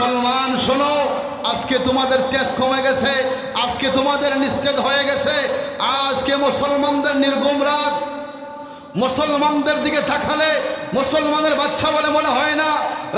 মুসলমান শোনো, আজকে তোমাদের তেজ কমে গেছে, আজকে তোমাদের নিস্তেজ হয়ে গেছে। আজকে মুসলমানদের নির্গম রাত, মুসলমানদের দিকে তাকালে মুসলমানের বাচ্চা বলে মনে হয় না।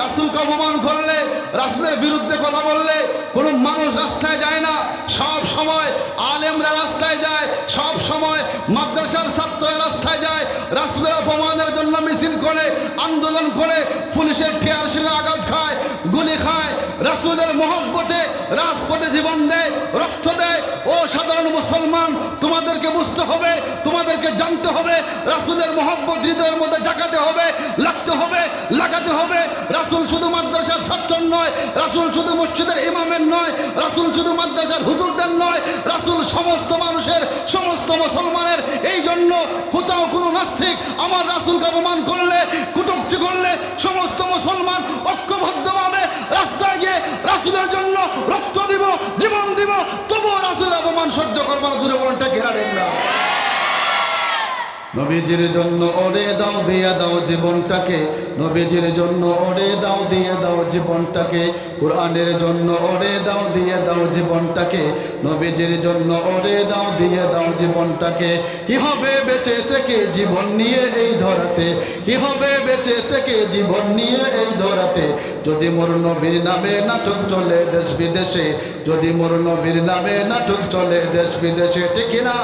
রাসূলকে অপমান করলে, রাসূলের বিরুদ্ধে কথা বললে কোনো মানুষ রাস্তায় যায় না। সব সময় আলেমরা রাস্তায় যায়, সব সময় মাদ্রাসার ছাত্ররা রাস্তায় যায়, রাসূলের অপমানের জন্য মিছিল করে, আন্দোলন করে, পুলিশের টিয়ারশেলে আঘাত খায়, গুলি খায়। রাসূলের মহব্বতে রাজপথে জীবন দেয়, রক্ত দেয়। ও সাধারণ মুসলমান, তোমাদেরকে বুঝতে হবে, তোমাদেরকে জানতে হবে, রাসূলের মহব্বত হৃদয়ের মধ্যে জাগাতে হবে, লাগতে হবে, লাগাতে হবে। রাসূল শুধু মাদ্রাসার ছাত্র নয়, রাসূল শুধু মসজিদের ইমামের নয়, রাসূল শুধু মাদ্রাসার হুজুরদের নয়, রাসূল সমস্ত মানুষের, সমস্ত মুসলমানের। এই জন্য কোথাও কোনো নাস্তিক আমার রাসূলকে অপমান করলে, কটূক্তি করলে, সমস্ত মুসলমান ঐক্যবদ্ধভাবে রাস্তায় গিয়ে রাসূলের জন্য রক্ত দিব, জীবন দিব, তবুও রাসূলের অপমান সহ্য করবার জন্য বলটা ঘেরা দেন না। নবীজির জন্য ওরে দাও দিয়ে দাও জীবনটাকে, নবীজির জন্য ওরে দাও দিয়ে দাও জীবনটাকে, কোরআনের জন্য ওরে দাও দিয়ে দাও জীবনটাকে, নবীজির জন্য ওরে দাও দিয়ে দাও জীবনটাকে। কি হবে বেঁচে থেকে জীবন নিয়ে এই ধরাতে, কি হবে বেঁচে থেকে জীবন নিয়ে এই ধরাতে, যদি মোর নবীর নামে নাটক চলে দেশ বিদেশে, যদি মোর নবীর নামে নাটক চলে দেশ বিদেশে, ঠিক না?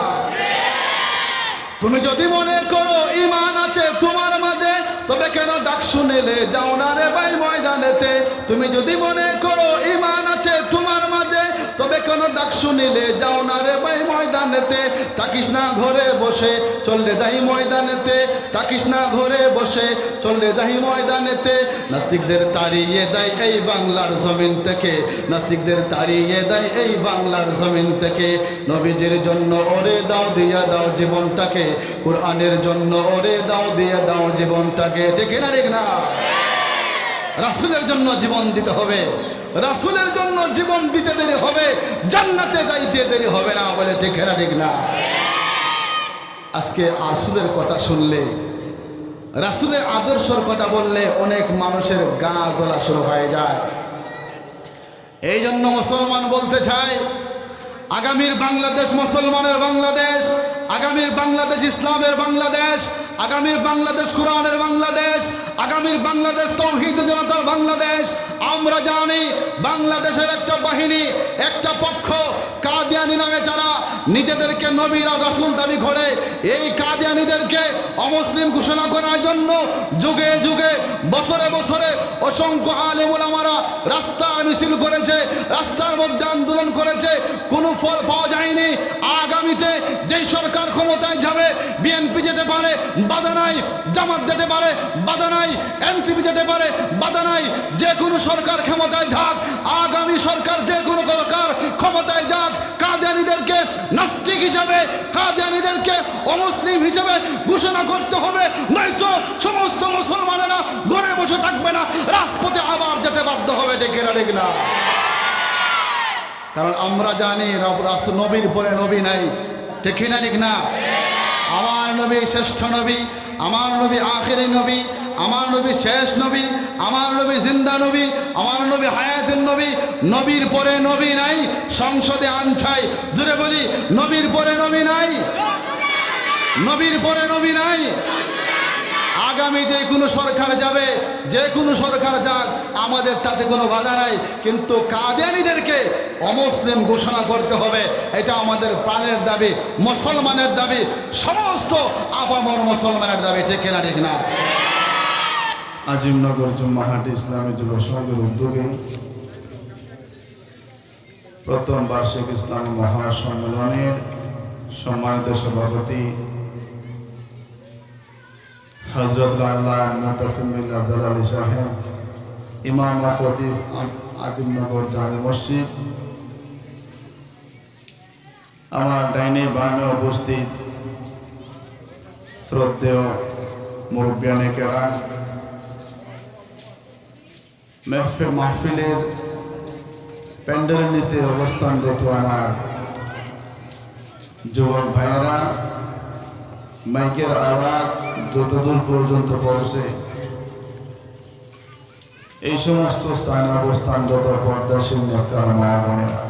তুমি যদি মনে করো ঈমান আছে তোমার মাঝে, তবে কেন ডাক শুনেলে যাও না রে ভাই ময়দানেতে। তুমি যদি মনে করো ঈমান আছে তোমার মাঝে, তবে কেন ডাক শুনিলে যাও না রে ভাই ময়দানেতে। থাকিস না ঘরে বসে, চললে যাই ময়দানেতে, থাকিস না ঘরে বসে, চললে যাই ময়দানেতে। নাস্তিকদের তাড়িয়ে দেয় এই বাংলার জমিন থেকে, নাস্তিকদের তাড়িয়ে দেয় এই বাংলার জমিন থেকে। নবীজির জন্য ওরে দাও দিয়া দাও জীবনটাকে, কোরআনের জন্য ওরে দাও দিয়ে দাও জীবনটাকে, ঠিক না? ঠিক না? রাসূলের জন্য জীবন দিতে হবে, রাসূলের জন্য জীবন দিতে দেরি হবে, জান্নাতে যাইতে দেরি হবে না, বলে ঠিক না? ঠিক না? আজকে রাসূলের কথা শুনলে, রাসূলের আদর্শের কথা বললে অনেক মানুষের গা জ্বলা শুরু হয়ে যায়। এই জন্য মুসলমান বলতে চাই, আগামীর বাংলাদেশ মুসলমানের বাংলাদেশ, আগামীর বাংলাদেশ ইসলামের বাংলাদেশ, আগামীর বাংলাদেশ কোরআনের বাংলাদেশ, আগামীর বাংলাদেশ তৌহিদ জনতার বাংলাদেশ। আমরা জানি বাংলাদেশের একটা বাহিনী, একটা পক্ষ কাদিয়ানি নামে তারা নিজেদেরকে নবী আর রাসূল দাবি করে। এই কাদিয়ানিদেরকে অমুসলিম ঘোষণা করার জন্য যুগে যুগে, বছরে বছরে অসংখ্য আলেম ওলামারা রাস্তার মিছিল করেছে, রাস্তার মধ্যে আন্দোলন করেছে, কোনো ফল পাওয়া যায়নি। আগামীতে যেই সরকার ক্ষমতায় যাবে, বিএনপি যেতে পারে, বাধা নাই, জামাত যেতে পারে, বাধা নাই, এনসিপি যেতে পারে, বাধা নাই। যে কোনো সরকার ক্ষমতায় যাক, আগামী সরকার যে কোনো সরকার ক্ষমতায় যাক, কাদিয়ানীদেরকে নাস্তিক হিসাবে, কাদিয়ানীদেরকে অমুসলিম হিসাবে ঘোষণা করতে হবে, নয়তো সমস্ত মুসলমানেরা ঘরে বসে থাকবে না, রাজপথে আবার যেতে বাধ্য হবে, ডেকে ঠিক না? কারণ আমরা জানি রাসূল নবীর পরে নবী নাই, ঠিক না? ঠিক না? আমার নবী শ্রেষ্ঠ নবী, আমার নবী আখেরি নবী, আমার নবী শেষ নবী, আমার নবী জিন্দা নবী, আমার নবী হায়াতের নবী। নবীর পরে নবী নাই, সংসদে আনছাই, জুড়ে বলি নবীর পরে নবী নাই, নবীর পরে নবী নাই। আগামী যে কোনো সরকার যাবে, যে কোনো সরকার যাক, আমাদের তাতে কোনো বাধা নাই, কিন্তু কাদিয়ানীদেরকে অমুসলিম ঘোষণা করতে হবে, এটা আমাদের প্রাণের দাবি, মুসলমানের দাবি, সমস্ত আপামর মুসলমানের দাবি, ঠিক না? ঠিক না? আজিমনগর জুম্মাহাট ইসলামী যুব সংঘের উদ্যোগে প্রথম বার্ষিক ইসলামী মহাসম্মেলনের সম্মানিত সভাপতি হযরত আল্লাহ মুতাসিম বিল্লাহ জালালী সাহেব, ইমাম ও খতিব আজিমনগর জামে মসজিদ, আমার ডাইনে বামে উপস্থিত শ্রদ্ধেয় মুরব্বিয়ানে কেরাম, মাহফিলের প্যান্ডেলের নিচে অবস্থানরত আমার যুবক ভাইয়েরা, मैं মাইকের আওয়াজ যতদূর পর্যন্ত পৌঁছে এই সমস্ত স্থানে অবস্থানরত পর্দাশীল নেতা মা বোনেরা,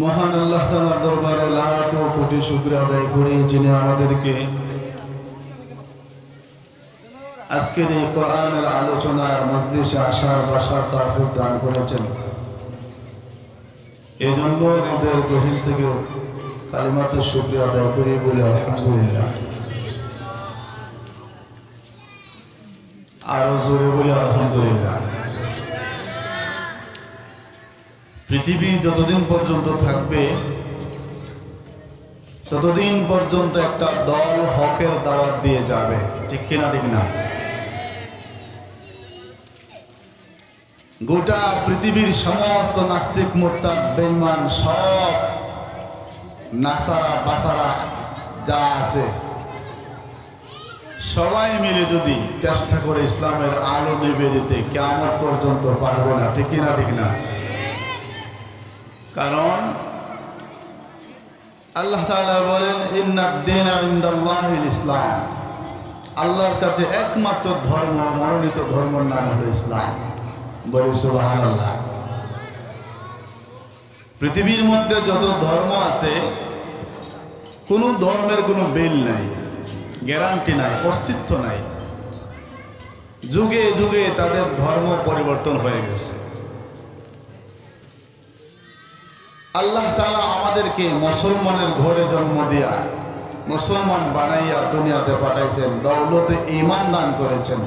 মহান আল্লাহ তাআলার দরবারে লাখ কোটি শুকরিয়া আদায় করি, যিনি আমাদেরকে আজকের এই কোরআনের আলোচনার মজলিসে আসার বসার তৌফিক দান করেছেন। এই জন্য হৃদয়ের গভীর থেকে কালিমাতুর শুকরিয়া আদায় করি, বলে আলহামদুলিল্লাহ। আরো জোরে বলে আলহামদুলিল্লাহ। পৃথিবী যতদিন পর্যন্ত থাকবে ততদিন পর্যন্ত একটা দল হকের দাওয়াত দিয়ে যাবে, ঠিক কিনা ঠিক না? গোটা পৃথিবীর সমস্ত নাস্তিক মুরতাদ বেঈমান সব নাসারা বাসারা যা আছে সবাই মিলে যদি চেষ্টা করে ইসলামের আলো নিভে দিতে কিয়ামত পর্যন্ত পারবে না, ঠিক কিনা ঠিক না? কারণ আল্লাহ তাআলা বলেন ইন্নাদ দীনা ইনদাল্লাহিল ইসলাম, আল্লাহর কাছে একমাত্র ধর্ম, মনোনীত ধর্মের নাম হলো ইসলাম। বলি সুবহানাল্লাহ। পৃথিবীর মধ্যে যত ধর্ম আছে কোন ধর্মের কোনো বেল নাই, গ্যারান্টি নাই, অস্তিত্ব নাই। যুগে যুগে তাদের ধর্ম পরিবর্তন হয়ে গেছে। আল্লাহ তাআলা আমাদেরকে মুসলমানের ঘরে জন্ম দিয়া মুসলমান বানাইয়া দুনিয়াতে পাঠাইছেন, দৌলতে ঈমান দান করেছেন।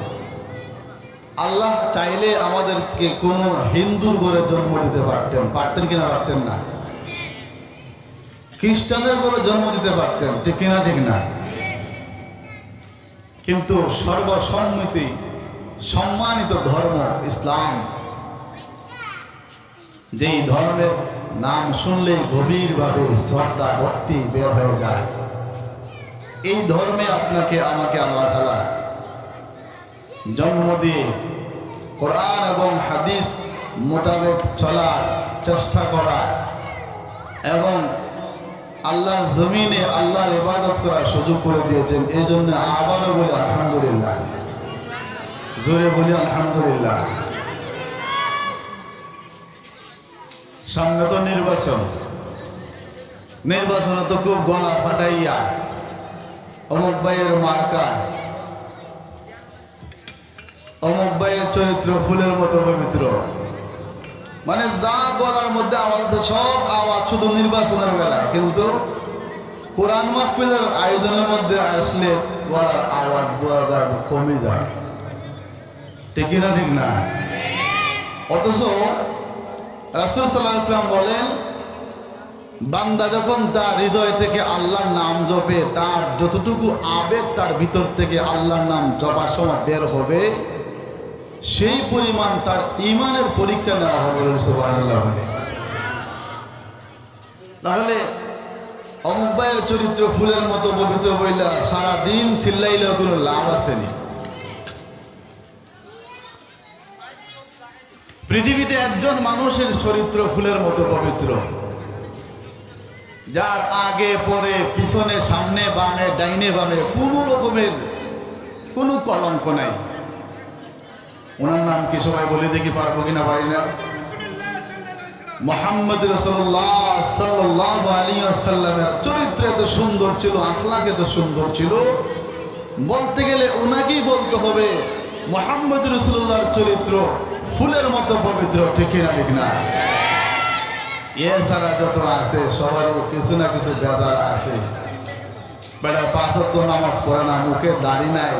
আল্লাহ চাইলে আমাদেরকে কোনো হিন্দুর ঘরে জন্ম দিতে পারতেন, পারতেন কিনা? পারতেন না। খ্রিস্টানের ঘরে জন্ম দিতে পারতেন, ঠিক কিনা ঠিক না? কিন্তু সর্বসম্মতি সম্মানিত ধর্ম ইসলাম, যেই ধর্মের নাম শুনলে গভীরভাবে শ্রদ্ধা ভক্তি বের হয়ে যায়, এই ধর্মে আপনাকে আমাকে আল্লাহ তাআলা জন্ম দিয়ে কোরআন এবং হাদিস মোতাবেক চলার চেষ্টা করা এবং আল্লাহর জমিনে আল্লাহর ইবাদত করার সুযোগ করে দিয়েছেন। এই জন্য আবারও বলি আলহামদুলিল্লাহ, জোরে বলি আলহামদুলিল্লাহ। সামনে তো নির্বাচনে তো খুব গলা ফাটাইয়া অমুক ভাইয়ের মার্কা, অমুক ভাইয়ের চরিত্র ফুলের মতো পবিত্র, মানে যা গলার মধ্যে আওয়াজ, সব আওয়াজ শুধু নির্বাচনের বেলায়। কিন্তু কোরআন মাহফিলের আয়োজনের মধ্যে আসলে গলার আওয়াজ বোঝা যায়, কমে যায়, ঠিক না ঠিক না? অথচ রাসূল সাল্লাল্লাহু আলাইহি ওয়াসাল্লাম বলেন, বান্দা যখন তার হৃদয় থেকে আল্লাহর নাম জপে, তার যতটুকু আবেগ তার ভিতর থেকে আল্লাহর নাম জপার সময় বের হবে, সেই পরিমাণ তার ঈমানের পরীক্ষা নেওয়া হবে। সুবহানাল্লাহ। তাহলে অমুক ভাইয়ের চরিত্র ফুলের মতো পবিত্র বইলা সারাদিন চিল্লাইলেও কোনো লাভ আসেনি। পৃথিবীতে একজন মানুষের চরিত্র ফুলের মতো পবিত্র, যার আগে পরে পিছনে সামনে বামে ডাইনে বামে কোনো রকমের কোনো কলঙ্ক নাই। ওনার নাম কি সবাই বলে দেখি, পারবো কিনা পারি না? মুহাম্মদ রাসূলুল্লাহ সাল্লাল্লাহু আলাইহি ওয়াসাল্লামের চরিত্র এত সুন্দর ছিল, আখলাক এত সুন্দর ছিল, বলতে গেলে ওনাকেই বলতে হবে মুহাম্মদ রাসূলুল্লাহর চরিত্র ফুলের মতো পবিত্র, ঠিক না ঠিক না? এছাড়া যত আছে সবার কিছু না কিছু বেজার আছে। বেটা 5 ওয়াক্ত নামাজ পড়ে না, মুখে দাড়ি নাই,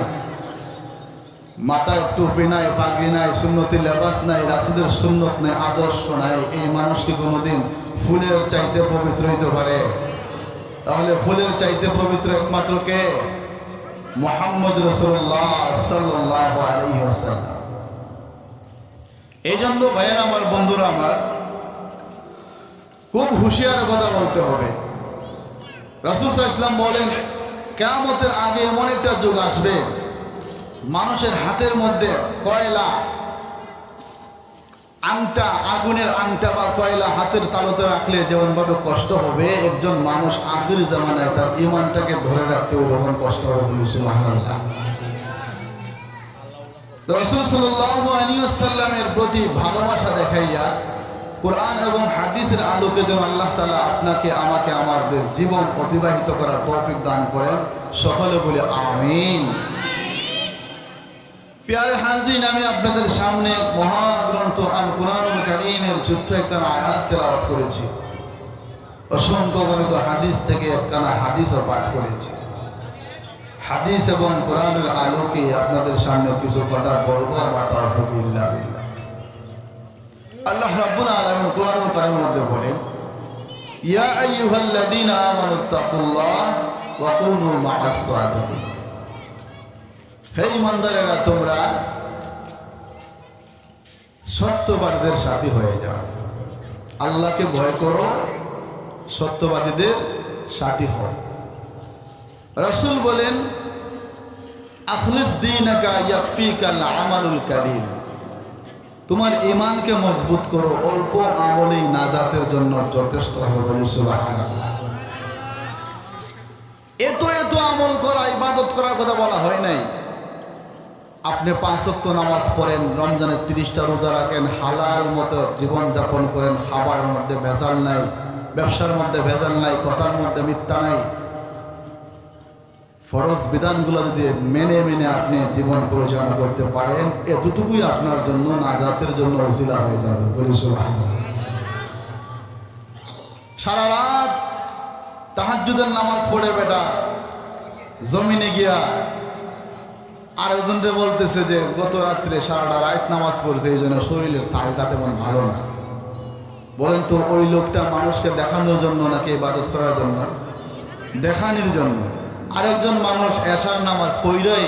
মাথায় টুপি নাই, পাগড়ি নাই, সুন্নতি লেবাস নাই, রাসূলের সুন্নত নাই, আদর্শ নাই, এই মানুষ কি কোনোদিন ফুলের চাইতে পবিত্র হইতে পারে? তাহলে ফুলের চাইতে পবিত্র একমাত্র কে? মুহাম্মদ রাসূলুল্লাহ সাল্লাল্লাহু আলাইহি ওয়াসাল্লাম। এই জন্য ভাইয়েরা আমার, বন্ধুরা আমার, খুব হুঁশিয়ার কথা বলতে হবে। রাসূল সাল্লাল্লাহু আলাইহি ওয়াসাল্লাম বলেন, কিয়ামতের আগে এমন একটা যুগ আসবে, মানুষের হাতের মধ্যে কয়লা আংটা, আগুনের আংটা বা কয়লা হাতের তালুতে রাখলে যেমনভাবে কষ্ট হবে, একজন মানুষ আখিরি জামানায় তার ঈমানটাকে ধরে রাখতে তখন কষ্ট হবে। সুবহানাল্লাহ। রাসূল সাল্লাল্লাহু আলাইহি ওয়াসাল্লামের প্রতি ভালোবাসা দেখাইয়া কোরআন এবং হাদিসের আলোকে যেন আল্লাহ তাআলা আপনাকে আমাকে আমাদের জীবন অতিবাহিত করার তৌফিক দান করেন। সকলে বলে আমিন। প্রিয় হাজিরিন, আমি আপনাদের সামনে মহাগ্রন্থ আল কুরআনুল কারীমের ছোট্ট একখানা আয়াত তেলাওয়াত করেছি। অসংখ্য গণিত হাদিস থেকে একখানা হাদিসও পাঠ করেছি। হাদিস এবং কোরআনের আলোকে আপনাদের সামনে কিছু কথা বলবো। আল্লাহ রাব্বুল আলামিন কোরআনুল কারীমের মধ্যে বলেন, ইয়া আইয়ুহাল্লাযীনা আমানুত্তাকুল্লাহ ওয়া কুনু মা'আস সাদিকিন। হে ঈমানদারেরা, তোমরা সত্যবাদীদের সাথী হয়ে যাও। আল্লাহকে ভয় করো, সত্যবাদীদের সাথী হও। রাসূল বলেন, আখলিস দীনাকা ইয়াকফিকাল আমালুল কারীম। তোমার ঈমানকে মজবুত করো, অল্প আমলেই নাজাতের জন্য যথেষ্ট হবে। বলি সুবহানাল্লাহ। এত এত আমল করা, ইবাদত করার কথা বলা হয় নাই। আপনি 5 ওয়াক্ত নামাজ পড়েন, রমজানের 30টা রোজা রাখেন, হালাল মতো জীবনযাপন করেন, খাবারের মধ্যে ভেজাল নাই, ব্যবসার মধ্যে ভেজাল নাই, কথার মধ্যে মিথ্যা নাই। ফরজ বিধানগুলো যদি মেনে মেনে আপনি জীবন পরিচালনা করতে পারেন, এতটুকুই আপনার জন্য নাজাতের জন্য ওসিলা হয়ে যাবে। বলি সুবহানাল্লাহ। সারা রাত তাহাজ্জুদের নামাজ পড়ে বেটা জমিনে গিয়া আরেকজনকে বলতেছে যে গত রাত্রে সারাটা রাত নামাজ পড়ছে, এই জন্য শরীরের তালটা তেমন ভালো না। বলেন তো, ওই লোকটা মানুষকে দেখানোর জন্য নাকি ইবাদত করার জন্য? দেখানোর জন্য। আরেকজন মানুষ এশার নামাজ পড়েই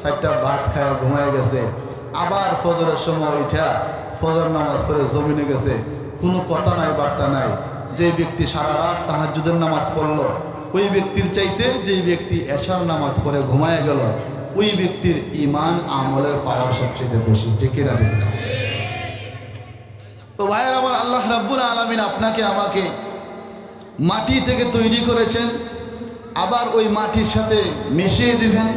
4টা ভাত খায় ঘুমায় গেছে, আবার ফজরের সময় উঠা ফজর নামাজ পড়ে জমিনে গেছে, কোনো কথা নাই, বার্তা নাই। যে ব্যক্তি সারা রাত তাহাজ্জুদের নামাজ পড়লো, ওই ব্যক্তির চাইতে যেই ব্যক্তি এশার নামাজ পড়ে ঘুমায় গেল, ওই ব্যক্তির ঈমান আমলের পাওয়ার সবচেয়ে বেশি। ঠিক কিনা? তো ভাইয়ের আমার, আল্লাহ রাব্বুল আলামিন আপনাকে আমাকে মাটি থেকে তৈরি করেছেন, আবার ওই মাটির সাথে মিশিয়ে দিবেন,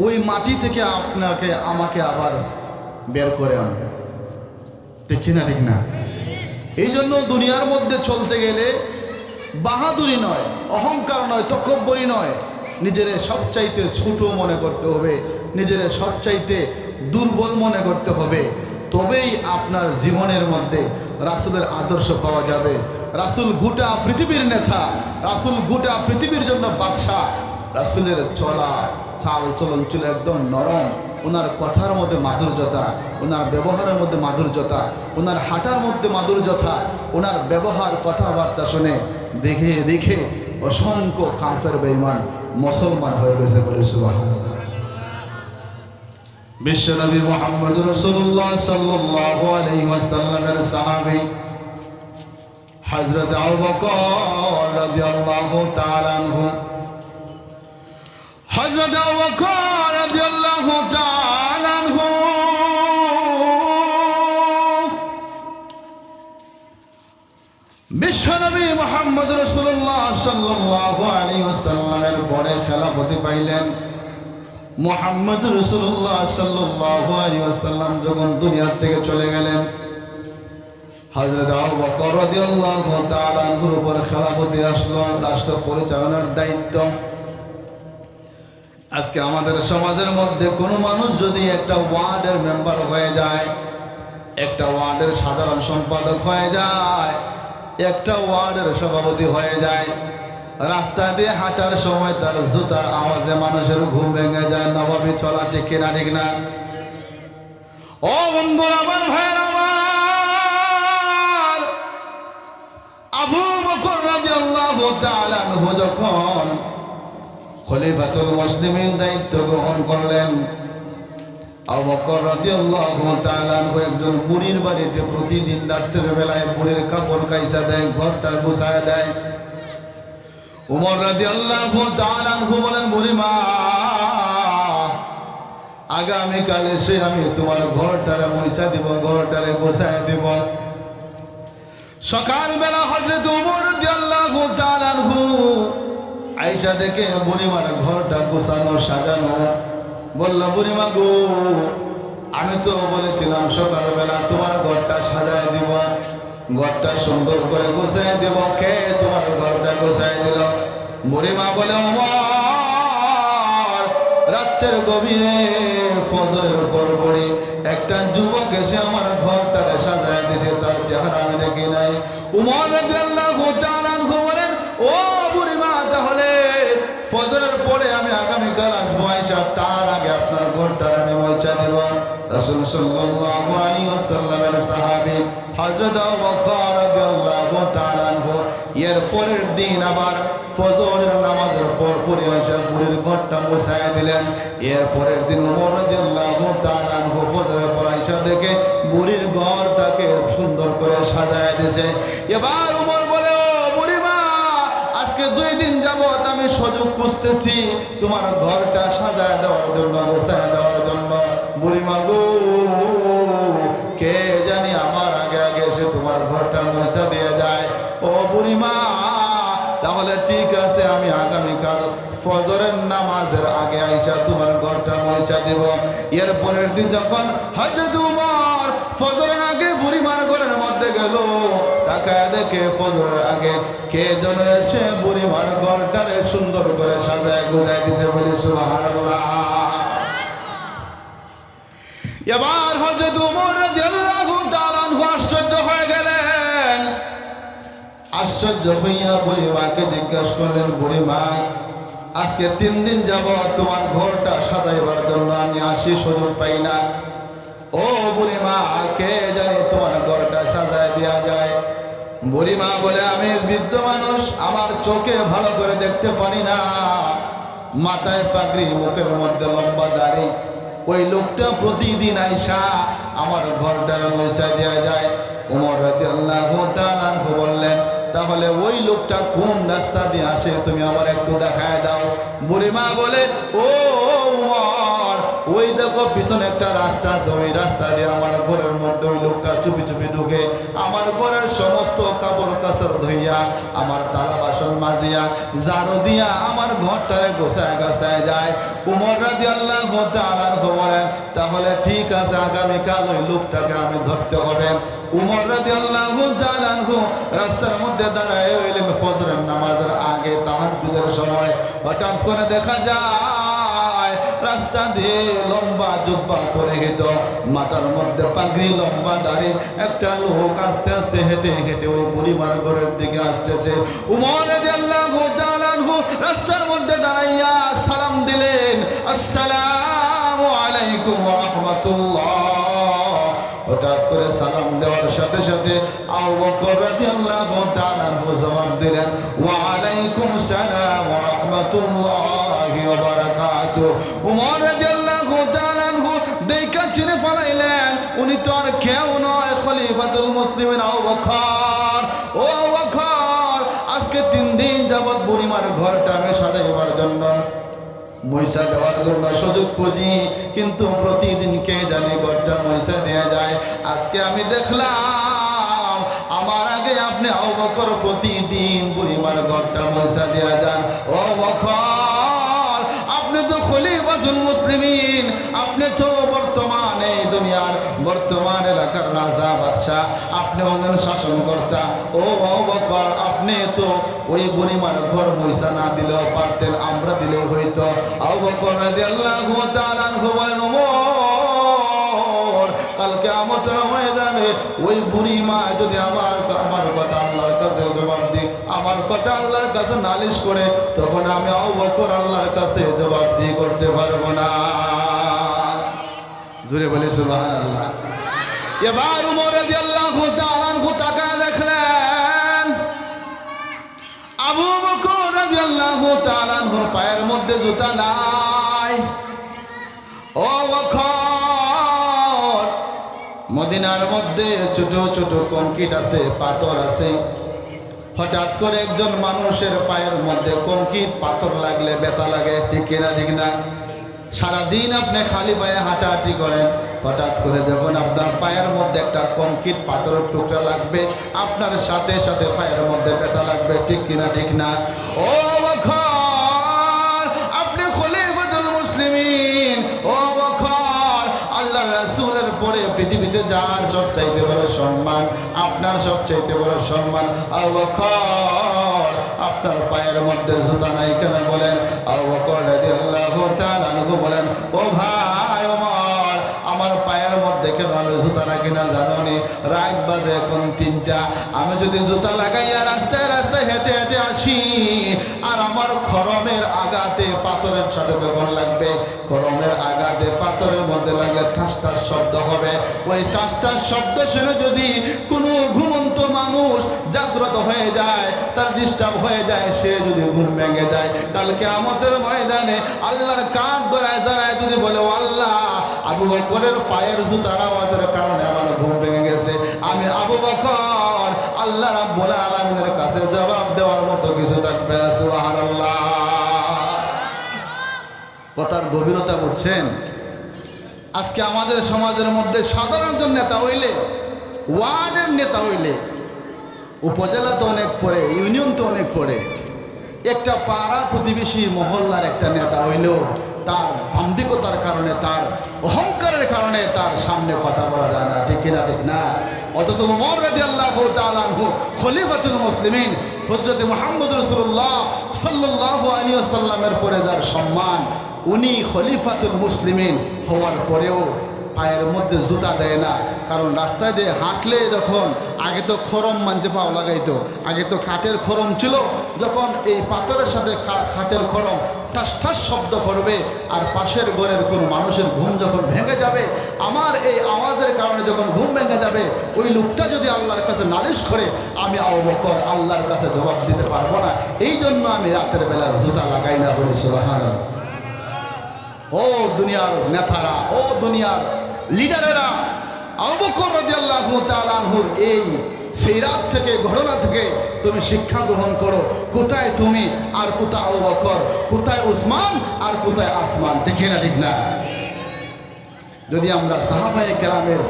ওই মাটি থেকে আপনাকে আমাকে আবার বের করে আনবেন। ঠিক কিনা? ঠিক না? এই জন্য দুনিয়ার মধ্যে চলতে গেলে বাহাদুরি নয়, অহংকার নয়, তকব্বরি নয়, নিজের সবচাইতে ছোট মনে করতে হবে, নিজের সবচাইতে দুর্বল মনে করতে হবে। তবেই আপনার জীবনের মধ্যে রাসূলের আদর্শ পাওয়া যাবে। রাসূল গোটা পৃথিবীর নেতা, রাসূল গোটা পৃথিবীর জন্য বাদশাহ। রাসূলের চলা চাল চলন ছিল একদম নরম, ওনার কথার মধ্যে মাধুর্যতা, ওনার ব্যবহারের মধ্যে মাধুর্যতা, ওনার হাঁটার মধ্যে মাধুর্যতা, ওনার ব্যবহার কথাবার্তা শুনে দেখে দেখে অসংখ্য কাফের বেঈমান মুসলমান হয়ে গেছে। বলে সুবহানাল্লাহ। বিশ্বনবী মুহাম্মদ রাসূলুল্লাহ সাল্লাল্লাহু আলাইহি ওয়াসাল্লামের সাহাবী হযরত আবু বকর রাদিয়াল্লাহু তাআলা আনহু, হযরত আবু বকর রাদিয়াল্লাহু তাআলা আনহু বিশ্বনবী মুহাম্মদ রাসূলুল্লাহ সাল্লাল্লাহু আলাইহি ওয়াসাল্লামের পরে খেলাফতি পাইলেন। মুহাম্মদ রাসূলুল্লাহ সাল্লাল্লাহু আলাইহি ওয়াসাল্লাম যখন দুনিয়া থেকে চলে গেলেন, হযরত আবু বকর রাদিয়াল্লাহু তাআলা আনহুর উপর খেলাফতি আসলো, রাষ্ট্র পরিচালনার দায়িত্ব। আজকে আমাদের সমাজের মধ্যে কোনো মানুষ যদি একটা ওয়ার্ডের মেম্বার হয়ে যায়, একটা ওয়ার্ডের সাধারণ সম্পাদক হয়ে যায়, একটা ওয়ার্ডের সভাপতি হয়ে যায়, রাস্তা দিয়ে হাঁটার সময় তার জুতার আওয়াজে মানুষের ঘুম ভেঙে যায়, নবাবী চলা। ঠিক কিনা? ঠিক না? ও বন্ধুরা, আমার ভাইয়ের আমার, আবু বকর রাদিয়াল্লাহু তাআলা আনহু যখন খলিফাতুল মুসলিমিন দায়িত্ব গ্রহণ করলেন, আবু বকর রাদিয়াল্লাহু তাআলা আনহু একজন বুড়ির বাড়িতে প্রতিদিন রাত্রের বেলায় বুড়ির কাপড় কাইসা দেয়, ঘরটা গুছায় দেয়। উমর রাদিয়াল্লাহু তাআলা আনহু বলেন, বুড়িমা, আগামীকাল এসে আমি তোমার ঘরটারে মুছা দিব, ঘরটারে গোছায় দিব। সকালবেলা হযরত উমর রাদিয়াল্লাহু তাআলা আনহু আয়েশা দেখে বুড়িমার ঘরটা গোছানো সাজানো, বলল, বুড়িমা গো, আমি তো বলেছিলাম সকালবেলা তোমার ঘরটা সাজায় দিব, ঘরটা সুন্দর করে গোছায় দিব। কে তোমার ঘরটা গোছায় দিল? বুড়িমা বলে, ওমর, রাতের গভীরে ফজরের উপর পড়ে একটা যুবক এসে আমার ঘরটারে সাজায় দিয়েছে, তার চেহারা আমি দেখি নাই। উমর রাদিয়াল্লাহু তাআলা আনহু বলেন, ও বুড়িমা, তাহলে ফজরের পরে আমি আগামীকাল আসবো, আইসা তার আগে আপনার ঘরটার আমি পৌঁছা দেব। রাসূল সাল্লাল্লাহু আলাইহি ওয়াসাল্লামের সাহাবী হযরত আবু বকর রাদিয়াল্লাহু তাআলা আনহু এর পরের দিন আবার ফজরের নামাজের পর পরে আইসা বুড়ির ঘরটা মুছায়া দিলেন। এর পরের দিন ওমর রাদিয়াল্লাহু তাআলা আনহু ফজরের পর আইসা দেখে বুড়ির ঘরটাকে সুন্দর করে সাজায় দিয়েছে। এবার ওমর বলে, ও বুড়িমা, আজকে 2 দিন যাবত আমি সুযোগ খুঁজতেছি তোমার ঘরটা সাজায় দেওয়ার জন্য, গোছায় দেওয়ার জন্য। বুড়িমা গো, কে জানি আমার আগে আগে এসে তোমার ঘরটা মুছা দিয়ে যায়। ও বুড়িমা, তাহলে ঠিক আছে, আমি আগামীকাল ফজরের নামাজের আগে আইসা তোমার ঘরটা মুছা দেব। এর পরের দিন যখন হযরত উমর ফজরের আগে বুড়িমার ঘরের মধ্যে গেল, তাকায় দেখে ফজরের আগে কে যেন এসে বুড়িমার ঘরটারে সুন্দর করে সাজায় গুজায় দিছে। বলি সুবহানাল্লাহ। এবার হযরত উমর রাদিয়াল্লাহু তাআলা আনহু আশ্চর্য হয়ে গেলেন। আশ্চর্য হইয়া বুড়িমাকে জিজ্ঞাসা করলেন, বুড়িমা, আজকে 3 দিন যাবত তোমার ঘরটা সাজাইবার জন্য আমি আসি, সুযোগ পাই না। ও বুড়িমা, কে জানি তোমার ঘরটা সাজায় দেয়া যায়? বুড়িমা বলে, আমি বৃদ্ধ মানুষ, আমার চোখে ভালো করে দেখতে পারি না, মাথায় পাগড়ি, মুখের মধ্যে লম্বা দাড়ি, ওই লোকটা প্রতিদিন আইসা আমার ঘরটারে মুছা দেয়া যায়। ওমর রাদিয়াল্লাহু তাআলা আনহু বললেন, তাহলে ওই লোকটা কোন রাস্তা দিয়ে আসে তুমি আমার একটু দেখায় দাও। বুড়িমা বলে, ও উমর, ওই দেখো পিছনে একটা রাস্তা আছে, ওই রাস্তা দিয়ে আমার ঘরের মধ্যে ওই লোকটা চুপি চুপি ঢুকে আমার ঘরের সমস্ত কাপড় কাচড় ধুইয়া, আমার থালা বাসন মাজিয়া, ঝাড়ু দিয়া আমার ঘরটারে গোছায় গাছায় যায়। উমর রাদিয়াল্লাহু তাআলা আনহু বলেন, তাহলে ঠিক আছে, আগামীকাল ওই লোকটাকে আমি ধরতে হবে। উমর রাদিয়াল্লাহু তাআলা আনহু রাস্তার মধ্যে দাঁড়ায় রইলেন। ফজরের নামাজের আগে তাহাজ্জুদের সময় হঠাৎ করে দেখা যায় রাস্তা দিয়ে লম্বা জুব্বা পরে গেত, মাথার মধ্যে পাগড়ি, লম্বা দাড়ি একটা লোক আস্তে আস্তে হেঁটে হেঁটে ওই বুড়িমার ঘরের দিকে আসতেছে। উমর রাদিয়াল্লাহু তাআলা আনহু রাস্তার মধ্যে দাঁড়াইয়া সালাম দিলেন, আসসালামু আলাইকুম ওয়া রাহমাতুল্লাহ। হঠাৎ করে সালাম দেওয়ার সাথে সাথে আবু বকর রাদিয়াল্লাহু তাআলা আনহু জবাব দিলেন, ওয়া আলাইকুম সালাম ওয়া রাহমাতুল্লাহি ওয়া বারাকাতুহু। উমর রাদিয়াল্লাহু তাআলা আনহু দেখা চিনে পালাইলেন, উনি তো আর কেউ নয়, খলিফাতুল মুসলিমিন আবু বকর। ও আবু বকর, আজকে 3 দিন যাবত বুড়িমার ঘরটা আমি সাজাইবার জন্য, মহিষা দেওয়ার জন্য সুযোগ খুঁজি, কিন্তু প্রতিদিন কে জানি ঘরটা মহিষা দেওয়া যায়। আজকে আমি দেখলাম আমার আগে আপনি আবু বকর প্রতিদিন বুড়িমার ঘরটা মহিষা দেওয়া যান। ও বকর, আপনি তো খলিফাতুল মুসলিমিন, আপনি তো বর্তমানে এই দুনিয়ার বর্তমান এলাকার রাজা বাদশাহ, আপনি হলেন শাসনকর্তা। ও আবু বকর, আপনি তো ওই বুড়িমার ঘর মহিষা না দিলেও পারতেন, আমরা দিলেও হইতো। আবু বকর রাদিয়াল্লাহু তাআলা আনহু বলেন, ওমর, কালকে কিয়ামতের ময়দানে ওই বুড়িমা যদি আমার কথা আল্লাহর কাছে জবাব দিই, আমার কথা আল্লাহর কাছে নালিশ করে, তখন আমি আবু বকর আল্লাহর কাছে জবাব দিয়ে করতে পারবো না। জোরে বলি সুবহানাল্লাহ। এবার উমর রাদিয়াল্লাহু তাআলা আনহু তাকায় দেখলেন আবু বকর রাদিয়াল্লাহু তাআলা আনহুর পায়ের মধ্যে জুতা নাই। ও বকর, মদিনার মধ্যে ছোট ছোট কংক্রিট আছে, পাথর আছে। হঠাৎ করে একজন মানুষের পায়ের মধ্যে কংক্রিট পাথর লাগলে ব্যথা লাগে, ঠিক কিনা ঠিক না? সারাদিন আপনি খালি পায়ে হাঁটাহাঁটি করেন, হঠাৎ করে যখন আপনার পায়ের মধ্যে একটা কংক্রিট পাথরের টুকরা লাগবে, আপনার সাথে সাথে পায়ের মধ্যে ব্যথা লাগবে, ঠিক কিনা ঠিক না? ও বকর, আপনি খলিফাতুল মুসলিমিন। ও বকর, আল্লাহর রাসূল যার সবচাইতে বড় সম্মান, আপনার সবচাইতে বড় সম্মান। আবু বকর, আপনার পায়ের মধ্যে জুতা নাই কেন বলেন? আবু বকর রাদিয়াল্লাহু তাআলা আনহু বলেন, ও ভাই ওমর, আমার পায়ের মধ্যে কেন আমি জুতা রাখি না জানো নি? রাত বাজে এখন 3টা, আমি যদি জুতা লাগাইয়া রাস্তায় রাস্তায় হেঁটে হেঁটে আসি আর আমার খরমের আঘাতে পাথরের সাথে যখন লাগবে, খরমের আঘাতে পাথরের মধ্যে লাগলে ঠাস ঠাস শব্দ হবে। ওই ঠাস ঠাস শব্দ শুনে যদি কোনো ঘুমন্ত মানুষ জাগ্রত হয়ে যায়, তার ডিস্টার্ব হয়ে যায়, সে যদি ঘুম ভেঙে যায়, কালকে কিয়ামতের ময়দানে আল্লাহর কাঠ গড়ায় যারায় যদি বলে, ও আল্লাহ, আবু বকরের পায়ের জুতার আওয়াজের কারণে আমার ঘুম ভেঙে গেছে, আমি আবু বকর আল্লাহ রাব্বুল আলামিনের কাছে জবাব দেওয়ার মতো কিছু থাকবে না। সুবহানাল্লাহ। কথার গভীরতা বুঝছেন? আজকে আমাদের সমাজের মধ্যে সাধারণত নেতা হইলে, ওয়ার্ডের নেতা হইলে, উপজেলা তো অনেক পড়ে, ইউনিয়ন তো অনেক পড়ে, একটা পাড়া প্রতিবেশী মহল্লার একটা নেতা হইলেও তার দাম্ভিকতার কারণে, তার অহংকারের কারণে তার সামনে কথা বলা যায় না। ঠিক কিনা? ঠিক না? অথচ ওমর রাদিয়াল্লাহু তাআলা আনহু খলিফাতুল মুসলিমিন, হযরত মুহাম্মদ রাসূলুল্লাহ সাল্লাল্লাহু আলাইহি ওয়াসাল্লামের পরে যার সম্মান, উনি খলিফাতুল মুসলিমিন হওয়ার পরেও পায়ের মধ্যে জুতা দেয় না। কারণ রাস্তায় দিয়ে হাঁটলে যখন, আগে তো খরম মাঞ্জে পাও লাগাইতো, আগে তো কাঠের খরম ছিল, যখন এই পাথরের সাথে কাঠের খরম ঠাস ঠাস শব্দ করবে আর পাশের ঘরের কোনো মানুষের ঘুম যখন ভেঙে যাবে, আমার এই আওয়াজের কারণে যখন ঘুম ভেঙে যাবে, ওই লোকটা যদি আল্লাহর কাছে নালিশ করে, আমি আবু বকর আল্লাহর কাছে জবাব দিতে পারবো না, এই জন্য আমি রাতের বেলা জুতা লাগাই না। বলি সুবহানাল্লাহ। ও দুনিয়ার নেতারা, ও দুনিয়ার লিডারেরা, আবু বকর রাদিয়াল্লাহু তাআলা আনহুর এই সেই রাত থেকে, ঘটনা থেকে তুমি শিক্ষা গ্রহণ করো। কোথায় তুমি আর কোথায় আবু বকর, কোথায় উসমান আর কোথায় আসমান? ঠিক না? ঠিক না? যদি আমরা সাহাবায়ে কেরামের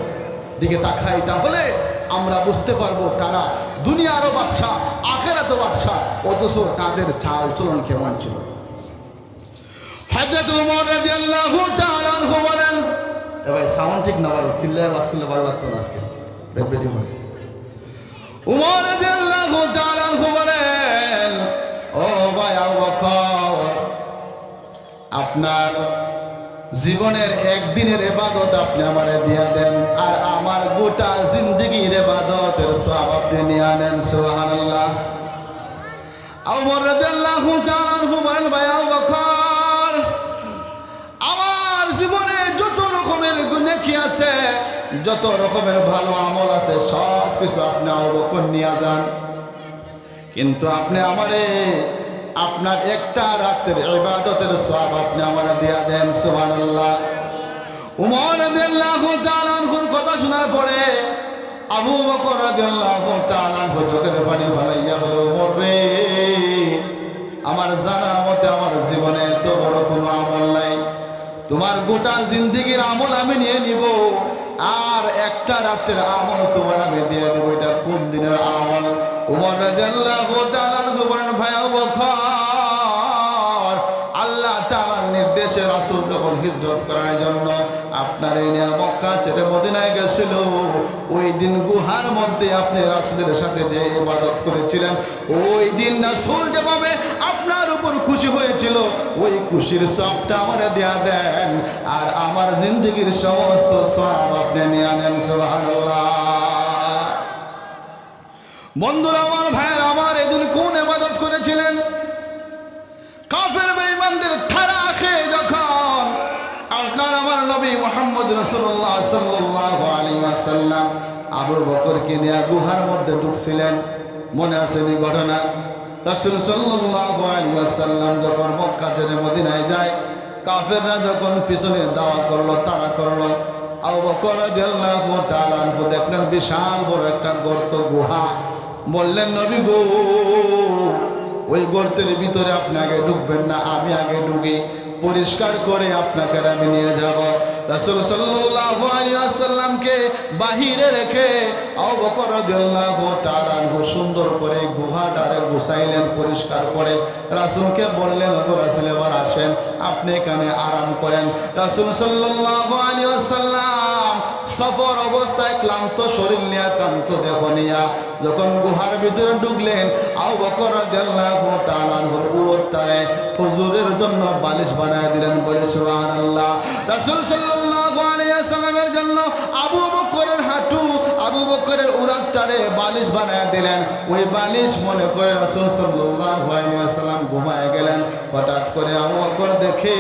দিকে তাকাই, তাহলে আমরা বুঝতে পারবো তারা দুনিয়ারও বাদশা, আখিরাতেও বাদশা, অথচ তাদের চাল চলন কেমন ছিল। হযরত ওমর রাদিয়াল্লাহু তাআলা আনহু বলেন, এ ভাই সাউন্ড ঠিক না ভাই, চিল্লায় আওয়াজ করলে ভালো লাগতো না আজকে, বেডবেডি হয়। ওমর রাদিয়াল্লাহু তাআলা আনহু বলেন, ও ভাই আবু বকর, আপনার জীবনের একদিনের ইবাদত আপনি আমারে দিয়া দেন, আর আমার গোটা জিন্দেগীর ইবাদতের সওয়াব আপনি নিয়ে নেন। সুবহানাল্লাহ। ওমর রাদিয়াল্লাহু তাআলা আনহু বলেন, ভাই আবু বকর, আমার জীবনে যত রকমের নেকি আছে, যত রকমের ভালো আমল আছে, সব কিছু আপনি আবু বকর নিয়ে যান, কিন্তু আপনি আমারে আপনার একটা রাতের ইবাদতের সওয়াব আপনি আমারে দিয়া দেন। সুবহানাল্লাহ। ওমর রাদিয়াল্লাহু তাআলা আনহুর কথা শোনার পরে আবু বকর রাদিয়াল্লাহু তাআলা আনহু চোখের পানি ফেলাইয়া বলে, ওমর রে, আমার জানা মতে আমার জীবনে এত বড় কোনো আমল নাই, তোমার গোটা জিন্দেগীর আমল আমি নিয়ে নিব, আর একটা রাতের আমল তোমার আমি দিয়ে দেবো, এটা কোন দিনের আমল? ওমর রাদিয়াল্লাহু তাআলা আনহু বলেন, ভাই আবু বকর, আল্লাহ তাআলার নির্দেশে রাসূল যখন হিজরত করার জন্য আপনার এই নিয়ে মক্কা ছেড়ে মদিনায় গেছিল, ওই দিন গুহার মধ্যে আপনি রাসূলের সাথে যে ইবাদত করেছিলেন, ওই দিন রাসূল যেভাবে আপনার উপর খুশি হয়েছিল, ওই খুশির সবটা আমারে দেয়া দেন, আর আমার জিন্দেগীর সমস্ত সওয়াব আপনি নিয়ে নেন। সুবহানাল্লাহ। বন্ধুরা আমার, ভাইয়ের আমার, এদিন কোন ইবাদত করেছিলেন? কাফের বেঈমানদের থারা খেয়ে যখন আপনার আমার নবী মুহাম্মদ রাসূলুল্লাহ সাল্লাল্লাহু আলাইহি ওয়াসাল্লাম আবু বকরকে নিয়ে গুহার মধ্যে ঢুকছিলেন, মনে আছে এই ঘটনা? রাসূল সাল্লাল্লাহু আলাইহি ওয়াসাল্লাম যখন মক্কা ছেড়ে মদিনায় যায়, কাফেররা যখন পিছনে দাওয়া করলো, তাড়া করলো, আবু বকর রাদিয়াল্লাহু তাআলা আনহু দেখলেন বিশাল বড় একটা গর্ত, গুহা। বললেন, নবী গো, ওই গর্তের ভিতরে আপনি আগে ঢুকবেন না, আমি আগে ঢুকি, পরিষ্কার করে আপনাকে আমি নিয়ে যাব। রাসূল সাল্লাল্লাহু আলাইহি ওয়াসাল্লামকে বাহিরে রেখে আবু বকর রাদিয়াল্লাহু তাআলা আনহু সুন্দর করে গুহাটারে গুছাইলেন, পরিষ্কার করে রাসূলকে বললেন, ওগো রাসূল, এবার আসেন, আপনি এখানে আরাম করেন। রাসূল সাল্লাল্লাহু আলাইহি ওয়াসাল্লাম সফর অবস্থায় ক্লান্ত শরীর নিয়ে ক্লান্ত দেহ নিয়া যখন গুহার ভিতরে ঢুকলেন, আবু বকর রাদিয়াল্লাহু তাআলা উত্তরে হুজুরের জন্য বালিশ বানায় দিলেন। বলে সুবহানাল্লাহ। রাসূল সাল্লাল্লাহু আলাইহি ওয়াসাল্লামের জন্য আবু বকরের হাঁটু, আবু বকরের উরাতটারে বালিশ বানায় দিলেন। ওই বালিশ মনে করে রাসূল সাল্লাল্লাহু আলাইহি ওয়াসাল্লাম ঘুমায় গেলেন। হঠাৎ করে আবু বকর দেখে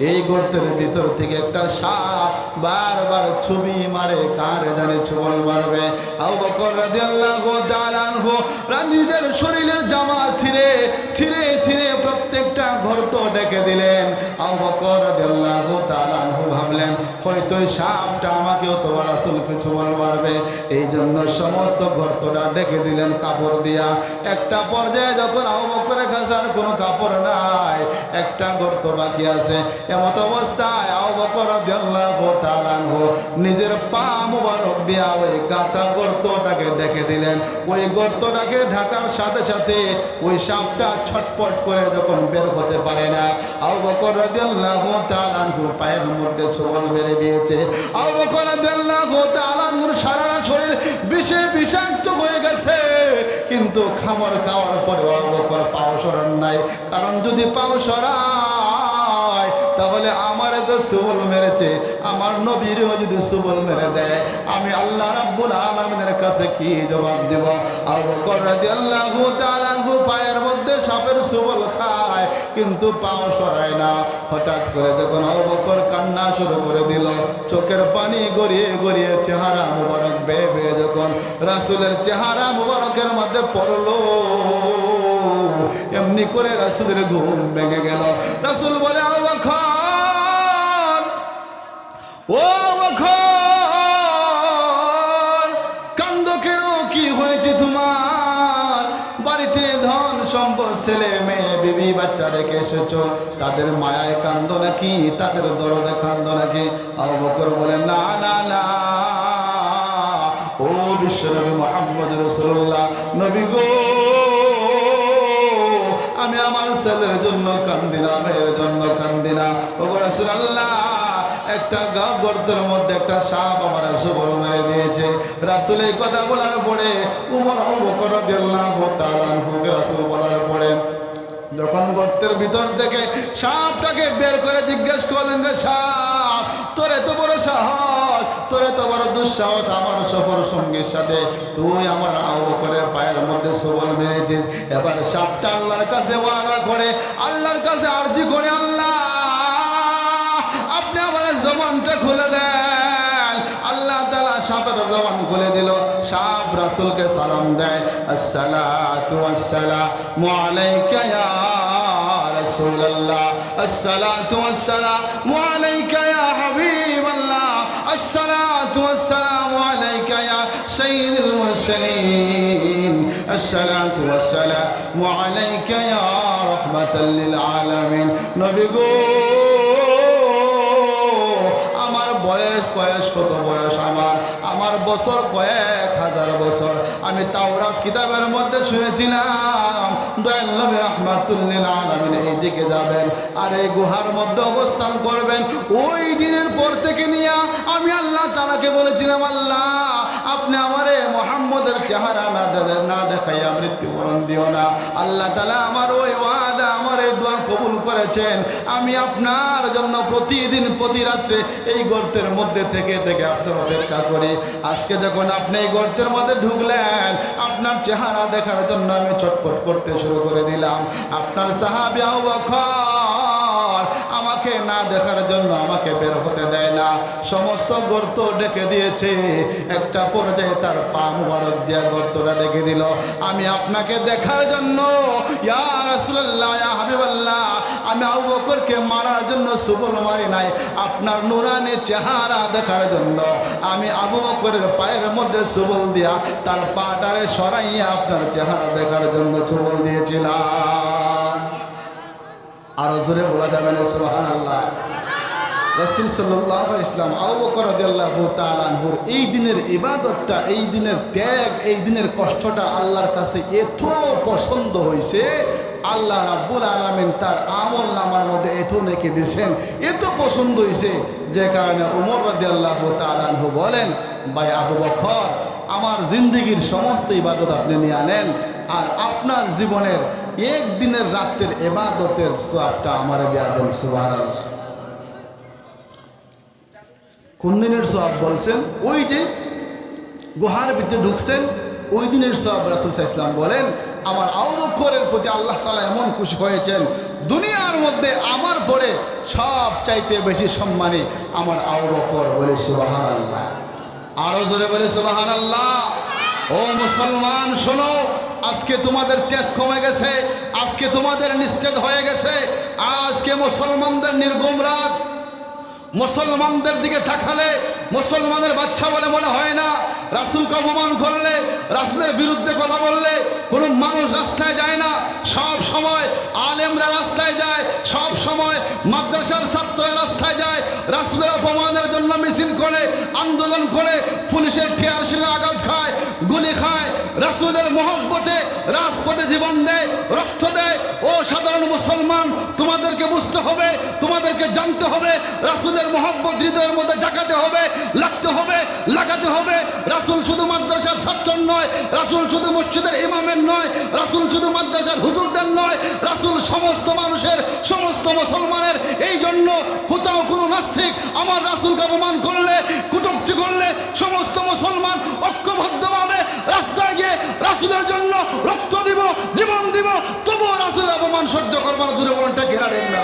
এই গর্তের ভিতর থেকে একটা সাপ বারবার ছবি মারে, কারে জানে ছোবল মারবে। আবু বকর রাদিয়াল্লাহু তাআলা আনহু নিজের শরীরের জামা ছিঁড়ে ছিঁড়ে ছিঁড়ে প্রত্যেকটা গর্ত ডেকে দিলেন। আবু বকর রাদিয়াল্লাহু তাআলা আনহু ভাবলেন হয়তো এই সাপটা আমাকেও তোমার রাসূলকে ছোবল মারবে, এই জন্য সমস্ত গর্তটা ডেকে দিলেন কাপড় দিয়া। একটা পর্যায়ে যখন আবু বকরের কাছে আর কোনো কাপড় নাই, একটা গর্ত বাকি আছে, এমত অবস্থায় আবু বকর রাদিয়াল্লাহু তাআলা আনহু নিজের পা মুবারক দিয়া ওই গাঁথা গর্তটাকে ডেকে দিলেন। ওই গর্তটাকে ঢাকার সাথে সাথে ওই সাপটা ছটপট করে যখন বের হতে পারে না, আবু বকর রাদিয়াল্লাহু তাআলা আনহুর পায়ের মধ্যে ছোবল মেরে দিয়েছে। আবু বকর রাদিয়াল্লাহু তাআলা আনহুর সারা শরীর বিষে বিষাক্ত হয়ে গেছে, কিন্তু খাবার খাওয়ার পরে আবু বকর পাও সরান নাই। কারণ যদি পাও সরায় তাহলে আমারে তো সুবল মেরেছে, আমার নবীরও যদি সুবল মেরে দেয় আমি আল্লাহ রাব্বুল আলামিনের কাছে কি জবাব দেব? আবু বকর রাদিয়াল্লাহু তাআলা আনহু পায়ের মধ্যে সাপের সুবল খায় কিন্তু পাও সরায় না। হঠাৎ করে যখন আবু বকর কান্না শুরু করে দিল, চোখের পানি গড়িয়ে গড়িয়ে চেহারা মুবারক বেয়ে বেয়ে যখন রাসূলের চেহারা মুবারকের মধ্যে পড়লো, এমনি করে রাসূলের ঘুম ভেঙে গেল। রাসূল বলে আবু বকর, ও বকর কান্দো কেন, কি হয়েছে তোমার? বাড়িতে ধন সম্পদ ছেলে মেয়ে বিবি বাচ্চা রেখে এসেছো, তাদের মায়ায় কান্দো নাকি, তাদের দরদে কান্দো নাকি? আবু বকর বলে না না না, ও বিশ্বনবী মুহাম্মদ রাসূলুল্লাহ, নবী গো আমি আমার ছেলের জন্য কান্দি না, মেয়ের জন্য কান্দি না। ও রাসূলুল্লাহ একটা গর্তের মধ্যে একটা সাপ আমার সুবল মেরে দিয়েছে। রাসূল এই কথা বলার পরে উমর আবু বকর রাদিয়াল্লাহু তাআলা আনহুকে রাসূল বলার পরে যখন গর্তের ভিতর থেকে সাপটাকে বের করে জিজ্ঞেস করলেন, যে সাপ তোর এত বড় সাহস, তোর এত বড় দুঃসাহস, আমার সফর সঙ্গীর সাথে তুই আমার আবু বকরের পায়ের মধ্যে সবল মেরেছিস। এবার সাপটা আল্লাহর কাছে ওয়াদা করে, আল্লাহর কাছে আরজি করে, আল্লাহ আপনি আমার জবানটা খুলে দেন। আল্লাহ তাআলা সাপের জবান খুলে দিল। সাপ রাসূলকে সালাম দেয়, আসসালাতু ওয়াসসালামু আলাইকা ইয়া রাসূলুল্লাহ, আসসালাতু ওয়াসসালামু আলাইকা ইয়া হাবিবাল্লাহ, আসসালাতু ওয়াসসালামু আলাইকা ইয়া সাইয়্যিদুল মুরসালিন, আসসালাতু ওয়াসসালামু আলাইকা ইয়া রাহমাতাল লিল আলামিন। নবী গো বয়স কত বয়স আমার বছর কয়েক হাজার বছর। আমি তাওরাত কিতাবের মধ্যে শুনেছিলাম দয়াল নবী রাহমাতুল লিল আলামিন এই দিকে যাবেন আর এই গুহার মধ্যে অবস্থান করবেন। ওই দিনের পর থেকে নিয়ে আমি আল্লাহ তাআলাকে বলেছিলাম, আল্লাহ আপনি আমারে মুহাম্মদের চেহারা না দেখাইয়া মৃত্যুবরণ দিও না। আল্লাহ তাআলা আমার ওই ওয়াদা, আমার এই দোয়া কবুল করেছেন। আমি আপনার জন্য প্রতিদিন প্রতি রাত্রে এই গর্তের মধ্যে থেকে থেকে আপনার অপেক্ষা করি। আজকে যখন আপনি এই গর্তের মধ্যে ঢুকলেন, আপনার চেহারা দেখার জন্য আমি ছটফট করতে শুরু করে দিলাম। আপনার সাহাবী আবু বকর আমাকে না দেখার জন্য আমাকে বের হতে দেয় না, সমস্ত গর্ত ডেকে দিয়েছে। একটা পর্যায়ে তার পা মুবারক দিয়া গর্তটা ডেকে দিল। আমি আপনাকে দেখার জন্য ইয়া রাসূলুল্লাহ, ইয়া হাবিবাল্লাহ, আমি আবু বকরকে মারার জন্য সুবল মারি নাই, আপনার নুরানি চেহারা দেখার জন্য আমি আবু বকরের পায়ের মধ্যে সুবল দিয়া তার পাটারে সরাইয়া আপনার চেহারা দেখার জন্য সুবল দিয়েছিলাম। আরো জোরে বলা যাবে না সুবহানাল্লাহ। রাসূল সাল্লাল্লাহু আলাইহি ওয়াসাল্লাম আবু বকর রাদিয়াল্লাহু তাআলা আনহুর এই দিনের ইবাদতটা, এই দিনের ত্যাগ, এই দিনের কষ্টটা আল্লাহর কাছে এত পছন্দ হয়েছে, আল্লাহ রাব্বুল আলামিন তার আমল নামার মধ্যে এত নেকি দিয়েছেন, এত পছন্দ হয়েছে যে কারণে উমর রাদিয়াল্লাহু তাআলা আনহু বলেন, ভাই আবু বকর, আমার জিন্দেগির সমস্ত ইবাদত আপনি নিয়ে আনেন, আর আপনার জীবনের একদিনের রাতের ইবাদতের সওয়াবটা আমারে দেয়া দেন। সুবহানাল্লাহ। কোন দিনের সওয়াব বলছেন? ওই যে গুহার ভিতরে ঢুকছেন ওই দিনের সওয়াব। রাসূল সাল্লাল্লাহু আলাইহি ওয়াসাল্লাম বলেন, আমার আবু বকরের প্রতি আল্লাহ তাআলা এমন খুশি হয়েছেন, দুনিয়ার মধ্যে আমার পরে সব চাইতে বেশি সম্মানী আমার আবু বকর। বলে সুবহানাল্লাহ। আরো জোরে বলে সুবহানাল্লাহ। ও মুসলমান শোনো, আজকে তোমাদের তেজ কমে গেছে, আজকে তোমাদের নিস্তেজ হয়ে গেছে। আজকে মুসলমানদের নির্গম রাত, মুসলমানদের দিকে তাকালে মুসলমানের বাচ্চা বলে মনে হয় না। রাসূলকে অপমান করলে, রাসূলের বিরুদ্ধে কথা বললে কোনো মানুষ রাস্তায় যায় না। সব সময় আলেমরা রাস্তায় যায়, সব সময় মাদ্রাসার ছাত্ররা রাস্তায় যায়, রাসূলের অপমানের জন্য মিছিল করে, আন্দোলন করে, পুলিশের টিয়ার শিলে আঘাত খায়, গুলি খায়, রাসূলের মহব্বতে রাজপথে জীবন দেয়, রক্ত দেয়। ও সাধারণ মুসলমান, তোমাদেরকে বুঝতে হবে, তোমাদেরকে জানতে হবে, রাসূলের মহব্বত হৃদয়ের মধ্যে জাগাতে হবে, লাগতে হবে, লাগাতে হবে। রাসূল শুধু মাদ্রাসার ছাত্র নয়, রাসূল শুধু মসজিদের ইমামের নয়, রাসূল শুধু মাদ্রাসার হুজুরদের নয়, রাসূল সমস্ত মানুষের, সমস্ত মুসলমানের। এই জন্য কোথাও কোনো নাস্তিক আমার রাসূলকে অপমান করলে, কটূক্তি করলে, সমস্ত মুসলমান ঐক্যবদ্ধভাবে রাস্তায় গিয়ে রাসূলের জন্য রক্ত দিব, জীবন দিব, তবুও রাসূলের অপমান সহ্য করবার জন্য বলটা ঘেরা দেন না।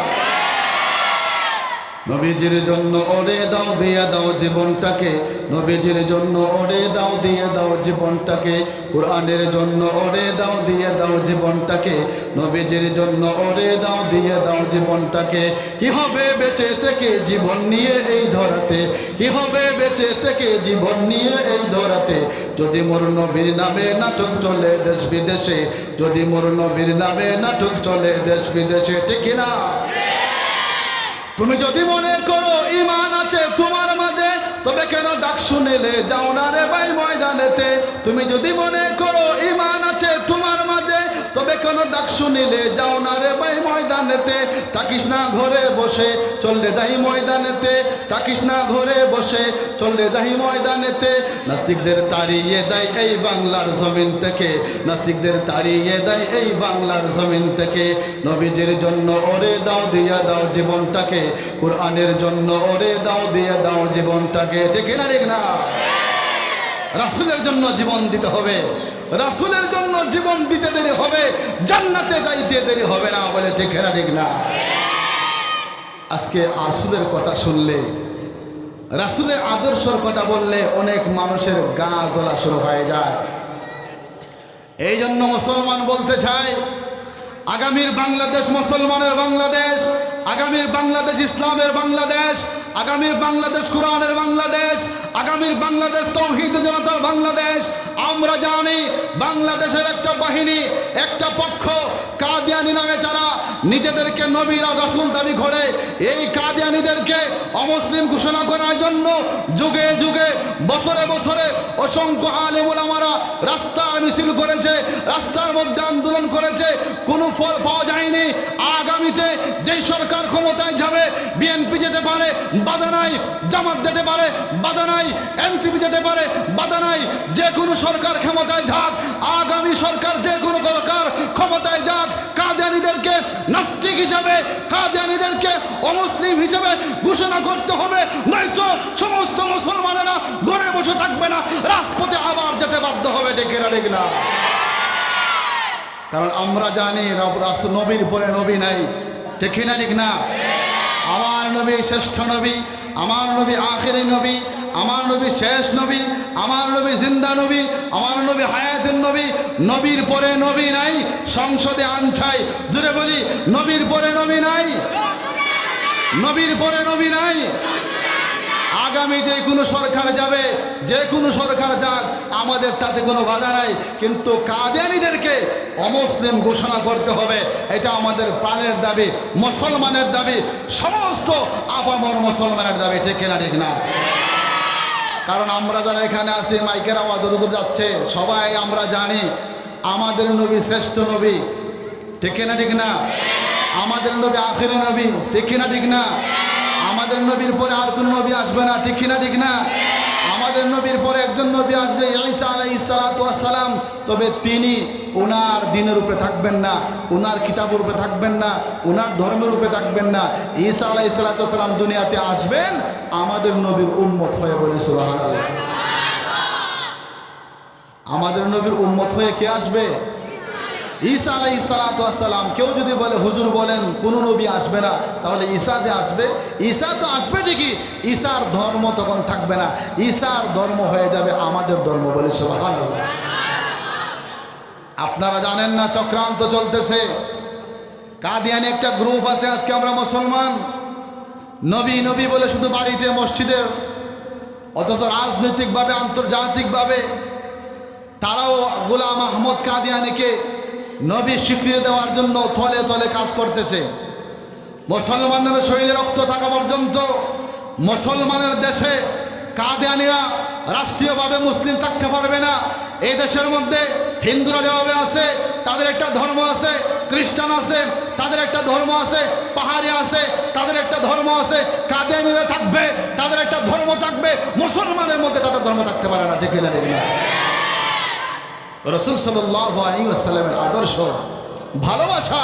নবীজির জন্য ওরে দাও দিয়ে দাও জীবনটাকে, নবীজির জন্য ওরে দাও দিয়ে দাও জীবনটাকে, কোরআনের জন্য ওরে দাও দিয়ে দাও জীবনটাকে, নবীজির জন্য ওরে দাও দিয়ে দাও জীবনটাকে। কি হবে বেঁচে থেকে জীবন নিয়ে এই ধরাতে, কি হবে বেঁচে থেকে জীবন নিয়ে এই ধরাতে, যদি মোর নবীর নামে নাটক চলে দেশ বিদেশে, যদি মোর নবীর নামে নাটক চলে দেশ বিদেশে। ঠিক না? তুমি যদি মনে করো ঈমান আছে তোমার মাঝে, তবে কেন ডাক শুনেলে যাও না রে ভাই ময়দানেতে। তুমি যদি মনে করো ঈমান আছে তোমার মাঝে, তবে কেন ডাক শুনিলে যাও না রে ভাই ময়দানেতে। থাকিস না ঘরে বসে, চললে যাই ময়দানেতে, থাকিস না ঘরে বসে, চললে যাই ময়দানেতে। নাস্তিকদের তাড়িয়ে দেয় এই বাংলার জমিন থেকে, নাস্তিকদের তাড়িয়ে দেয় এই বাংলার জমিন থেকে। নবীজির জন্য ওরে দাও দিয়া দাও জীবনটাকে, কোরআনের জন্য ওরে দাও দিয়া দাও জীবনটাকে। ঠিক না? ঠিক না? রাসূলের জন্য জীবন দিতে হবে, রাসূলের জন্য জীবন দিতে দেরি হবে, জান্নাতে যাইতে দেরি হবে না। বলে ঠিক না? ঠিক না? আজকে রাসূলের কথা শুনলে, রাসূলের আদর্শের কথা বললে অনেক মানুষের গা জ্বলা শুরু হয়ে যায়। এই জন্য মুসলমান বলতে চাই, আগামীর বাংলাদেশ মুসলমানের বাংলাদেশ, আগামীর বাংলাদেশ ইসলামের বাংলাদেশ, আগামীর বাংলাদেশ কোরআনের বাংলাদেশ, আগামীর বাংলাদেশ তৌহিদ জনতার বাংলাদেশ। আমরা জানি বাংলাদেশের একটা বাহিনী, একটা পক্ষ কাদিয়ানি নামে যারা নিজেদেরকে নবী আর রাসূল দাবি করে, এই কাদিয়ানিদেরকে অমুসলিম ঘোষণা করার জন্য যুগে যুগে বছরে বছরে অসংখ্য আলেম ওলামারা রাস্তার মিছিল করেছে, রাস্তার মধ্যে আন্দোলন করেছে, কোনো ফল পাওয়া যায়নি। আগামীতে যেই সরকার ক্ষমতায় যাবে, বিএনপি যেতে পারে, বাধা নাই, জামাত যেতে পারে, বাধা নাই, এনসিপি যেতে পারে, বাধা নাই। যে কোনো সরকার ক্ষমতায় যাক, আগামী সরকার যে কোনো সরকার ক্ষমতায় যাক, কাদিয়ানীদেরকে নাস্তিক হিসাবে, কাদিয়ানীদেরকে অমুসলিম হিসাবে ঘোষণা করতে হবে, নয়তো সমস্ত মুসলমানেরা ঘরে বসে থাকবে না, রাজপথে আবার যেতে বাধ্য হবে। ঠিক না? ঠিক না? কারণ আমরা জানি রাসূল নবীর পরে নবী নাই। ঠিক না? ঠিক না? আমার নবী শ্রেষ্ঠ নবী, আমার নবী আখেরি নবী, আমার নবী শেষ নবী, আমার নবী জিন্দা নবী, আমার নবী হায়াতের নবী। নবীর পরে নবী নাই, সংসদে আনছাই জুড়ে বলি, নবীর পরে নবী নাই, নবীর পরে নবী নাই। আগামী যে কোনো সরকার যাবে, যে কোনো সরকার যাক, আমাদের তাতে কোনো বাধা নাই, কিন্তু কাদিয়ানীদেরকে অমুসলিম ঘোষণা করতে হবে, এটা আমাদের প্রাণের দাবি, মুসলমানের দাবি, সমস্ত আপামর মুসলমানের দাবি। ঠিক না? ঠিক না? কারণ আমরা যারা এখানে আছি, মাইকের আওয়াজ যতদূর যাচ্ছে, সবাই আমরা জানি আমাদের নবী শ্রেষ্ঠ নবী। ঠিক না? ঠিক না? আমাদের নবী আখেরি নবী। ঠিক না? ঠিক না? আমাদের আমাদের নবীর পরে আর কোন নবী আসবে না, ঠিক কিনা ঠিক না? আমাদের নবীর পরে একজন নবী আসবে, ঈসা আলাইহিস সালাতু ওয়াস সালাম। তবে তিনি ওনার দিনের উপরে থাকবেন না, ওনার কিতাবের উপরে থাকবেন না, ওনার ধর্মের উপরে থাকবেন না। ঈসা আলাইহিস সালাতু ওয়াস সালাম দুনিয়াতে আসবেন আমাদের নবীর উম্মত হয়ে, বলি সুবহানাল্লাহ। আমাদের নবীর উম্মত হয়ে কে আসবে? ঈসা আলাইহিস সালাতু ওয়াস সালাম। কেউ যদি বলে হুজুর বলেন কোন নবী আসবে না, তাহলে ঈসা যে আসবে, ঈসা তো আসবে ঠিকই, ঈসার ধর্ম তখন থাকবে না, ঈসার ধর্ম হয়ে যাবে আমাদের ধর্ম, বলি সুবহানাল্লাহ। আপনারা জানেন না চক্রান্ত চলতেছে, কাদিয়ানি একটা গ্রুপ আছে। আজকে আমরা মুসলমান, নবী নবী বলে শুধু বাড়িতে মসজিদের, অথচ রাজনৈতিকভাবে আন্তর্জাতিকভাবে তারাও গোলাম আহমদ কাদিয়ানিকে নবী স্বীকৃতি দেওয়ার জন্য তলে তলে কাজ করতেছে। মুসলমানদের শরীরে রক্ত থাকা পর্যন্ত মুসলমানের দেশে কাদিয়ানিরা রাষ্ট্রীয়ভাবে মুসলিম থাকতে পারবে না। এই দেশের মধ্যে হিন্দুরা যেভাবে আছে তাদের একটা ধর্ম আছে, খ্রিস্টান আছে তাদের একটা ধর্ম আছে, পাহাড়ি আছে তাদের একটা ধর্ম আছে, কাদিয়ানিরা থাকবে তাদের একটা ধর্ম থাকবে, মুসলমানের মধ্যে তাদের ধর্ম থাকতে পারে না, ঠিক না ঠিক না? রাসূল সাল্লাল্লাহু আলাইহি ওয়াসাল্লামের আদর্শ ভালোবাসা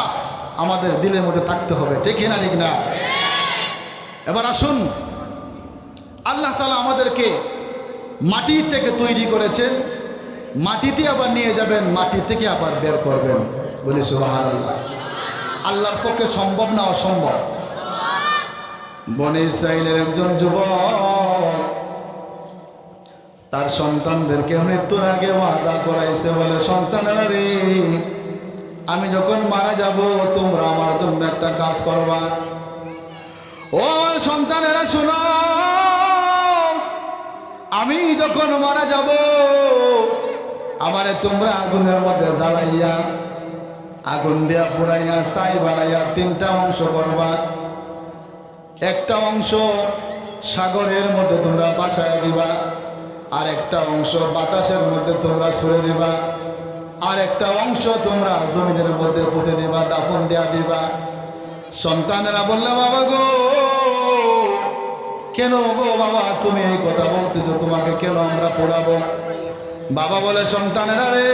আমাদের দিলের মধ্যে থাকতে হবে, ঠিক না ঠিক না? এবার আসুন, আল্লাহ তাআলা আমাদেরকে মাটি থেকে তৈরি করেছেন, মাটিতে আবার নিয়ে যাবেন, মাটি থেকে আবার বের করবেন, বলি সুবহানাল্লাহ। আল্লাহর পক্ষে সম্ভব না অসম্ভব? বনী ইসরাঈলের একজন যুবক তার সন্তানদেরকে মৃত্যুর আগে ওয়াদা করাইছে, বলে সন্তানেরা রে, আমি যখন মারা যাব তোমরা আমার জন্য একটা কাজ করবা। ও আমার সন্তানেরা শোনো, আমি যখন মারা যাব আমারে তোমরা আগুনের মধ্যে জ্বালাইয়া, আগুন দিয়া পুড়াইয়া ছাই বানাইয়া তিনটা অংশ করবা। একটা অংশ সাগরের মধ্যে তোমরা ভাসায় দিবা, আর একটা অংশ বাতাসের মধ্যে তোমরা ছুড়ে দিবা, আর একটা অংশ তোমরা জমিনের মধ্যে পুঁতে দিবা, দাফন দেয়া দিবা। সন্তানেরা বললে, বাবা গো, কেন গো বাবা তুমি এই কথা বলতেছো, তোমাকে কেন আমরা পোড়াবো? বাবা বলে, সন্তানেরা রে,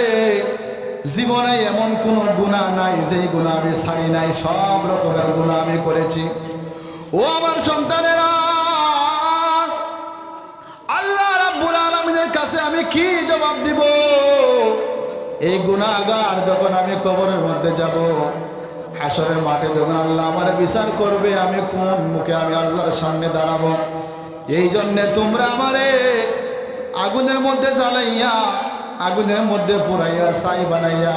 জীবনে এমন কোন গুনাহ নাই যেই গুনাহ আমি ছাড়ি নাই, সব রকমের গুনাহ আমি করেছি। ও আমার সন্তানেরা, আল্লাহ রাব্বুল আলামিনের কাছে আমি কি জবাব দিব? এই গুনাহগার যখন আমি কবরের মধ্যে যাব, হাসরের মাঠে যখন আল্লাহ আমার বিচার করবে, আমি কোন মুখে আমি আল্লাহর সামনে দাঁড়াবো? এই জন্যে তোমরা আমারে আগুনের মধ্যে জ্বালাইয়া, আগুনের মধ্যে পুরাইয়া ছাই বানাইয়া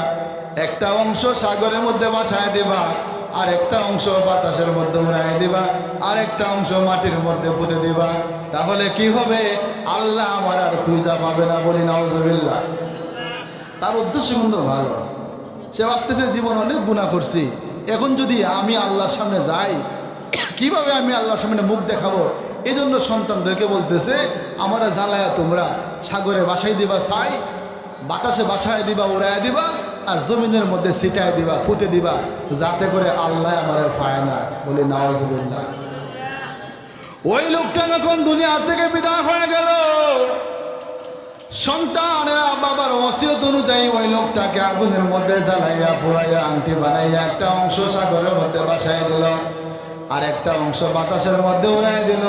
একটা অংশ সাগরের মধ্যে ভাসায় দিবা, আর একটা অংশ বাতাসের মধ্যে উড়াই দিবা, আর একটা অংশ মাটির মধ্যে পুঁতে দিবা। তাহলে কি হবে? আল্লাহ আমার আর খুঁজা পাবে না, বলি নাউজুবিল্লাহ। তার উদ্দেশ্য কিন্তু ভালো, সে ভাবতেছে জীবন অনেক গুনাহ করছি, এখন যদি আমি আল্লাহর সামনে যাই কিভাবে আমি আল্লাহর সামনে মুখ দেখাবো? এই জন্য সন্তানদেরকে বলতেছে, আমারা জ্বালায়া তোমরা সাগরে বাসাই দিবা ছাই, বাতাসে বাসায় দিবা, উড়াইয়া দিবা, আর জমিনের মধ্যে ছিটায় দিবা, পুঁতে দিবা, যাতে করে আল্লাহ আমার পায় না, বলি নাউজুবিল্লাহ। ওই লোকটা যখন দুনিয়া থেকে বিদায় হয়ে গেল, সন্তানেরা বাবার ওসিয়ত অনুযায়ী ওই লোকটাকে আগুনের মধ্যে জ্বালাইয়া পোড়াইয়া আংটি বানাইয়া একটা অংশ সাগরের মধ্যে বাসায় দিল, আর একটা অংশ বাতাসের মধ্যে উড়াই দিল,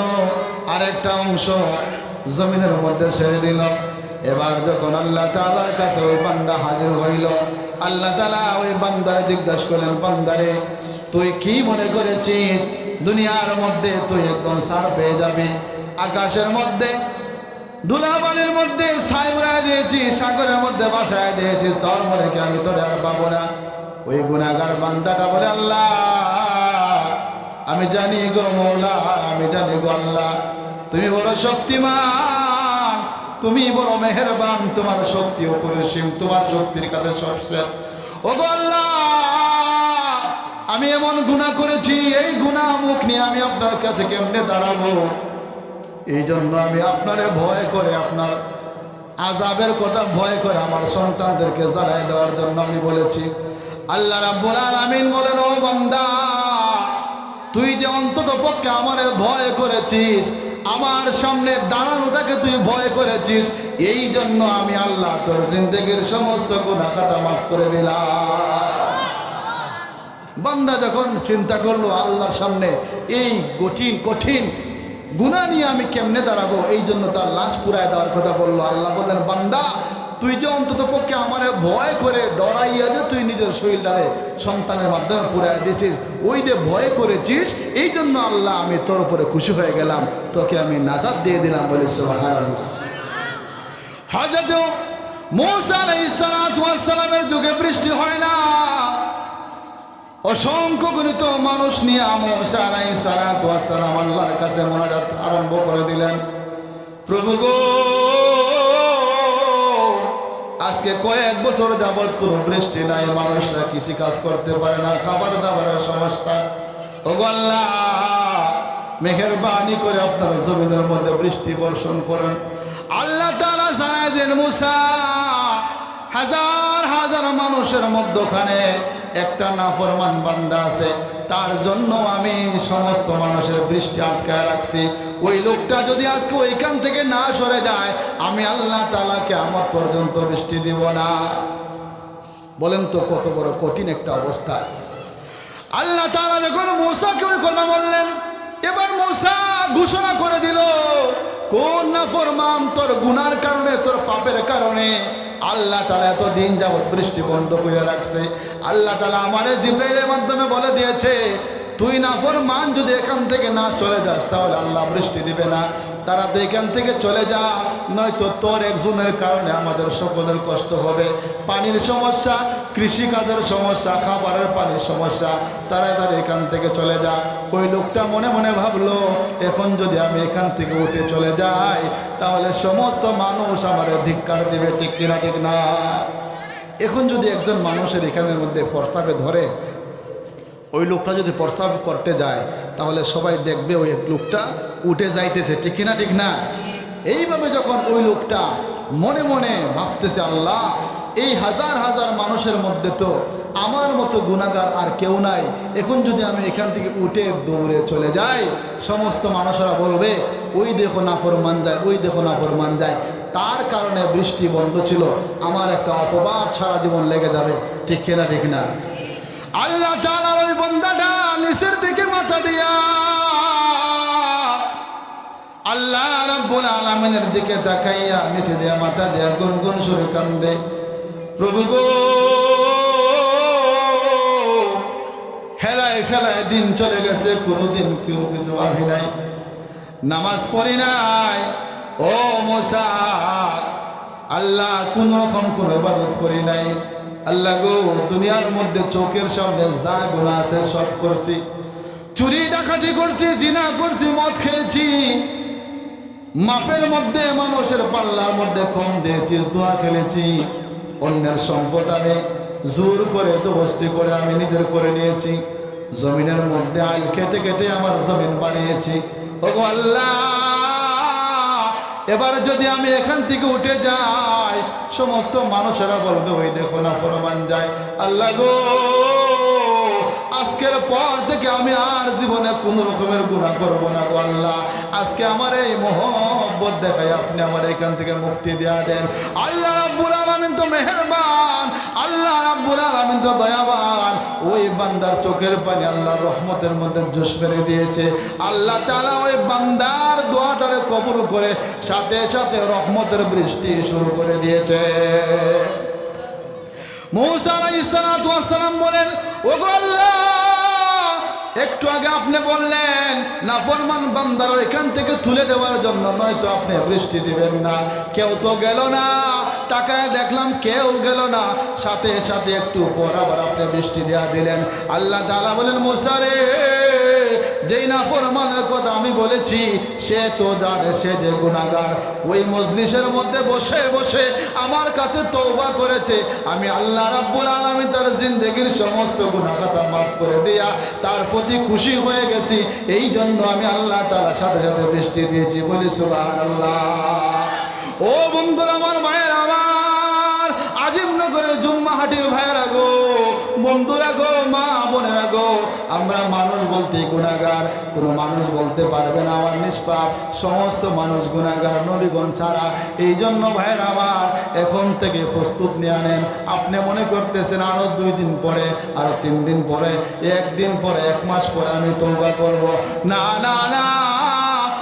আর একটা অংশ জমিনের মধ্যে ছেড়ে দিল। এবার যখন আল্লাহ তাআলার কাছে ওই বান্দা হাজির হইল, আল্লাহ তাআলা ওই বান্দারে জিজ্ঞাসা করলেন, বান্দারে তুই কি মনে করেছিস দুনিয়ার মধ্যে তুই একদম সার পেয়ে যাবি? আকাশের মধ্যে ধুলাবালির মধ্যে ছাই উড়াই দিয়েছি, সাগরের মধ্যে বাসায় দিয়েছি, তোর মনে কি আমি তোর আর পাবো না? ওই গুনাহগার বান্দাটা বলে, আল্লাহ আমি জানি গো মৌলা, আমি জানি গো আল্লাহ, তুমি বড় শক্তিমান, তুমি বড় মেহেরবান, তোমার শক্তি অপরিসীম, তোমার শক্তির কাছে সব শেষ। ও গো আল্লাহ, আমি এমন গুনাহ করেছি, এই গুনাহ মুখ নিয়ে আমি আপনার কাছে কেমনে দাঁড়াবো? এই জন্য আমি আপনারে ভয় করে, আপনার আযাবের কথা ভয় করে আমার সন্তানদেরকে জ্বালায় দেওয়ার জন্য আমি বলেছি। আল্লাহ রাব্বুল আলামিন বলেন, ও বান্দা, তুই যে অন্তত পক্ষে আমারে ভয় করেছিস, আমার সামনে দাঁড়ানোটাকে তুই ভয় করেছিস, এই জন্য আমি আল্লাহ তোর জিন্দেগির সমস্ত গুনাহ খাতা মাফ করে দিলাম। বান্দা যখন চিন্তা করলো আল্লাহর সামনে এই কঠিন কঠিন গুনাহ নিয়ে আমি কেমনে দাঁড়াবো, এই জন্য তার লাশ পুরায় দেওয়ার কথা বললো। আল্লাহ বললেন, বান্দা তুই যে অন্তত পক্ষে আমারে ভয় করে ডরাইয়া যে তুই নিজের শরীরটারে সন্তানের মাধ্যমে পুরাই দিছিস, ওই যে ভয় করেছিস, এই জন্য আল্লাহ আমি তোর উপরে খুশি হয়ে গেলাম, তোকে আমি নাজাত দিয়ে দিলাম। বলে সুবহানাল্লাহ। হযরত মূসা আলাইহিস সালাতু ওয়াস সালামের যুগে বৃষ্টি হয় না, অসংখ্য গণিত মানুষ নিয়ে মূসা আলাইহিস সালাতু ওয়াস সালাম আল্লাহর কাছে মোনাজাত আরম্ভ করে দিলেন। প্রভু গো, আজকে কয়েক বছর যাবৎ কোনো বৃষ্টি নাই, মানুষরা কৃষি কাজ করতে পারে না, খাবার দাবারের সমস্যা। ওগো আল্লাহ, মেহেরবানি করে আপনার জমিনের মধ্যে বৃষ্টি বর্ষণ করেন। আল্লাহ তাআলা জানায় দেন, মূসা, হাজার হাজার মানুষের মধ্যখানে একটা নাফরমান বান্দা আছে, তার জন্য আমি সমস্ত মানুষের বৃষ্টি আটকায় রাখছি। ওই লোকটা যদি আজকে ওইখান থেকে না সরে যায়, আমি আল্লাহ তাআলা কিয়ামত পর্যন্ত বৃষ্টি দিব না। বলেন তো কত বড় কঠিন একটা অবস্থা। আল্লাহ তাআলা যখন মূসাকে ওই কথা বললেন, এবার মূসা ঘোষণা করে দিল, কোন নাফরমান তোর গুনার কারণে, তোর পাপের কারণে আল্লাহ তাআলা এত দিন যাবত বৃষ্টি বন্ধ করে রাখছে। আল্লাহ তাআলা আমারে জিবরাইলের মাধ্যমে বলে দিয়েছে, তুই নাফরমান যদি এখান থেকে না চলে যাস তাহলে আল্লাহ বৃষ্টি দিবে না। তারা তো এখান থেকে চলে যা, নয়তো তোর একজনের কারণে আমাদের সকলের কষ্ট হবে। পানির সমস্যা, কৃষিকাজের সমস্যা, খাবারের পানির সমস্যা, তারা এখান থেকে চলে যা। ওই লোকটা মনে মনে ভাবলো, এখন যদি আমি এখান থেকে উঠে চলে যাই তাহলে সমস্ত মানুষ আমাদের ধিক্কার দিবে, ঠিক কিনা ঠিক না? এখন যদি একজন মানুষের এখানের মধ্যে প্রস্রাবে ধরে, ওই লোকটা যদি প্রস্রাব করতে যায় তাহলে সবাই দেখবে ওই লোকটা উঠে যাইতেছে, ঠিক কিনা ঠিক না? এইভাবে যখন ওই লোকটা মনে মনে ভাবতেছে, আল্লাহ, এই হাজার হাজার মানুষের মধ্যে তো আমার মতো গুনাহগার আর কেউ নাই, এখন যদি আমি এখান থেকে উঠে দৌড়ে চলে যাই, সমস্ত মানুষেরা বলবে, ওই দেখো নাফরমান যায়, ওই দেখো নাফরমান যায়, তার কারণে বৃষ্টি বন্ধ ছিল, আমার একটা অপবাদ সারা জীবন লেগে যাবে, ঠিক কিনা ঠিক না? আল্লাহ তাআলার ওই বান্দাটা নিচের দিকে মাথা দিয়া আল্লাহ রাব্বুল আলামিনের দিকে তাকাইয়া নিচে দিয়া মাথা দিয়া গুনগুন সুরে কান্দে, প্রভু গো, খেলায় খেলায় দিন চলে গেছে, কোনোদিন কেউ কিছু ভাবি নাই, নামাজ পড়ি নাই, ও মূসা, আল্লাহ কোন রকম কোনো ইবাদত করি নাই, আল্লাহ গো, দুনিয়ার মধ্যে চোখের সামনে যা গুনাহ আছে সব করছি, চুরি ডাকাতি করছি, জিনা করছি, মদ খেয়েছি, মাপের মধ্যে মানুষের পাল্লার মধ্যে কম দিয়েছি, জুয়া খেলেছি, অন্যের সম্পদ আমি জোর করে জবরদস্তি করে আমি নিজের করে নিয়েছি, জমিনের মধ্যে আইল কেটে কেটে আমার জমিন বানিয়েছি। ওগো আল্লাহ, এবার যদি আমি এখান থেকে উঠে যাই, সমস্ত মানুষেরা বলবে, ওই দেখো না ফরমান যায়। আল্লাহ গো, আজকের পর থেকে আমি আর জীবনে কোনো রকমের গুনাহ করব না গো আল্লাহ, আজকে আমার এই মহব্বত দেখাই আপনি আমার এখান থেকে মুক্তি দেয়া দেন। আল্লাহ রাব্বুল আলামিন তো মেহেরবান, আল্লাহ রাব্বুল আলামিন তো দয়াবান। ওই বান্দার চোখের পানি আল্লাহর রহমতের মধ্যে জোশ মেরে দিয়েছে। আল্লাহ তাআলা ওই বান্দার দোয়াটারে কবুল করে সাথে সাথে রহমতের বৃষ্টি শুরু করে দিয়েছে। মূসা আলাইহিস সালাতু ওয়াস সালাম বলেন, ওগো আল্লাহ, একটু আগে আপনি বললেন নাফরমান বান্দার এখান থেকে তুলে দেওয়ার জন্য, নয়তো আপনি বৃষ্টি দিবেন না। কেউ তো গেল না, তাকায় দেখলাম কেউ গেল না, সাথে সাথে একটু পর আবার আপনি বৃষ্টি দেওয়া দিলেন। আল্লাহ তাআলা বলেন, মূসা রে, যেই নাফরমানের কথা আমি বলেছি সে তো জানে সে যে গুনাহগার, ওই মজলিসের মধ্যে বসে বসে আমার কাছে তওবা করেছে, আমি আল্লাহ রাব্বুল আলামিন তার জিন্দেগির সমস্ত গুনাহ খাতা মাফ করে দিয়া তার প্রতি খুশি হয়ে গেছি, এই জন্য আমি আল্লাহ তাআলার সাথে সাথে বৃষ্টি দিয়েছি। বলি সুবহানাল্লাহ। ও বন্ধুরা আমার, ভাইয়ের আমার, আজিমনগরের জুম্মাহাটির ভাইয়েরা গো, বন্ধুরা গো, মা বোনেরা গো, আমরা মানুষ বলতে গুনাহগার, কোনো মানুষ বলতে পারবে না আমার নিষ্পাপ, সমস্ত মানুষ গুনাহগার নবীগণ ছাড়া। এই জন্য ভাইয়ের আমার এখন থেকে প্রস্তুত নিয়ে নেন। আপনি মনে করতেছেন আরো 2 দিন পরে, আরো 3 দিন পরে, 1 দিন পরে, 1 মাস পরে আমি তওবা করব। না না না,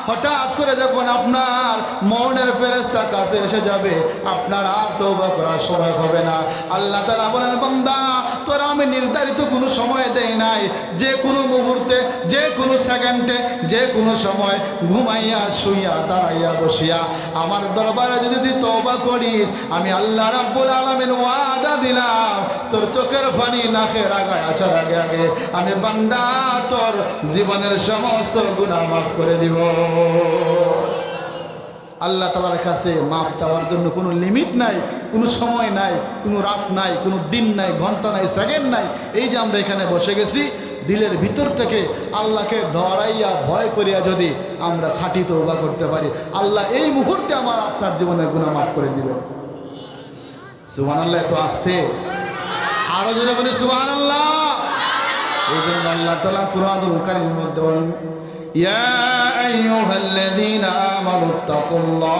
হঠাৎ করে যখন আপনার মনের ফেরেশতা কাছে এসে যাবে, আপনার আর তওবা করার সময় হবে না। আল্লাহ তাআলা বলেন, বান্দা তোরা আমি নির্ধারিত কোনো সময় দেই নাই, যে কোনো মুহূর্তে, যে কোনো সেকেন্ডে, যে কোনো সময় ঘুমাইয়া শুইয়া দাঁড়াইয়া বসিয়া আমার দরবারে যদি তুই তওবা করিস, আমি আল্লাহ রাব্বুল আলামিন ওয়াদা দিলাম, তোর চোখের পানি নাকের আগায় আসার আগে আগে আমি বান্দা তোর জীবনের সমস্ত গুনাহ মাফ করে দিব। আল্লাহ তাআলার কাছে মাপ চাওয়ার জন্য কোনো লিমিট নাই, কোনো সময় নাই, কোনো রাত নাই, কোনো দিন নাই, ঘন্টা নাই, সেকেন্ড নাই। এই যে আমরা এখানে বসে গেছি, দিলের ভিতর থেকে আল্লাহকে ডরাইয়া ভয় করিয়া যদি আমরা খাঁটি তওবা করতে পারি, আল্লাহ এই মুহূর্তে আমার আপনার জীবনের গুনাহ মাফ করে দিবেন। সুবহানাল্লাহ। তো আসতে আরো জোরে বলি সুবহানাল্লাহ। এই জন্য আল্লাহ তাআলা কুরআনুল কারীমের মধ্যে বলেন, ইয়া আইয়ুহাল্লাযীনা আমানুত্তাকুল্লাহ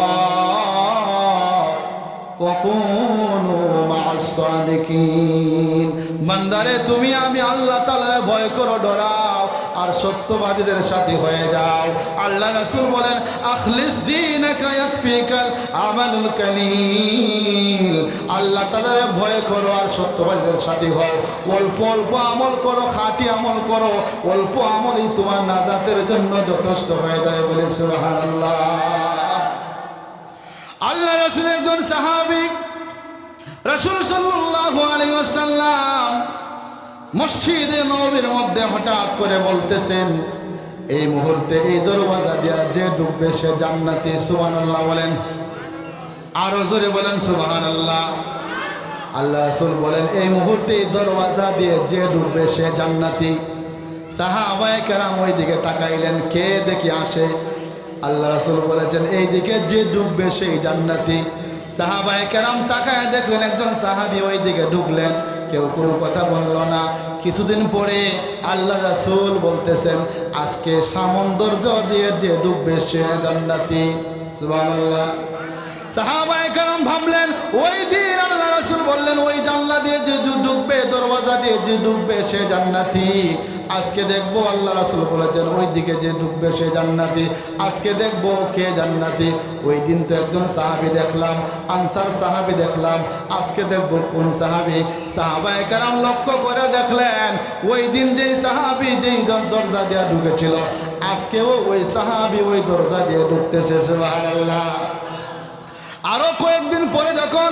ওয়া কুনু মা'আস সাদিকিন। বান্দারে তুমি আমি আল্লাহ তাআলার ভয় করো, ডরাও, আর সত্যবাদীদের সাথে হয়ে যাও। আল্লাহ রাসূল বলেন, আখলিস দীনাকা ইয়াকফিকাল আমালুল কালিল। আল্লাহ তাআলার ভয় করো আর সত্যবাদীদের সাথে হও। অল্প অল্প আমল করো, খাঁটি আমল করো, অল্প আমলই তোমার নাজাতের জন্য যথেষ্ট হয়ে যায়। বলে সুবহানাল্লাহ। আল্লাহ রাসূল একজন সাহাবী, রাসূল সাল্লাল্লাহু আলাইহি ওয়াসাল্লাম মসজিদে নববীর মধ্যে হঠাৎ করে বলতেছেন, এই মুহূর্তে এই দরওয়াজা দিয়া যে ঢুকবে সে জান্নাতি। সুবহানাল্লাহ বলেন, আরো জোরে বলেন সুবহানাল্লাহ। আল্লাহ রাসূল বলেন, এই মুহূর্তে এই দরওয়াজা দিয়ে যে ঢুকবে সে জান্নাতি। সাহাবায়ে কেরাম ওই দিকে তাকাইলেন, কে দেখি আসে? আল্লাহ রাসূল বলেছেন, এই দিকে যে ঢুকবে সেই জান্নাতি। সাহাবায়ে কেরাম তাকায় দেখলেন একজন সাহাবী ওই দিকে ঢুকলেন, কেউ কোনো কথা বলল না। কিছুদিন পরে আল্লাহ রাসূল বলতেছেন, আজকে সামন্দর্য দিয়ে যে ডুববে সে জান্নাতি। সুবহানাল্লাহ। সাহাবায়ে কেরাম ভাবলেন, ওই দিন আল্লাহ রাসূল বললেন ওই জানলা দিয়ে যে ডুববে, দরওয়াজা দিয়ে যে ডুববে সে জান্নাতি। আজকে দেখবো আল্লাহ রাসূল বলেছেন ওই দিকে যে ঢুকবে সে জান্নাতি। আজকে দেখবো কে জান্নাতি। ওই দিন তো একজন সাহাবী দেখলাম, আনসার সাহাবী দেখলাম, আজকে দেখবো কোন সাহাবী? সাহাবায়ে কেরাম লক্ষ্য করে দেখলেন, ওই দিন যেই সাহাবী যেই দরজা দিয়ে ঢুকেছিল, আজকেও ওই সাহাবী ওই দরজা দিয়ে ঢুকতেছে। সুবহানাল্লাহ। আরো কয়েকদিন পরে যখন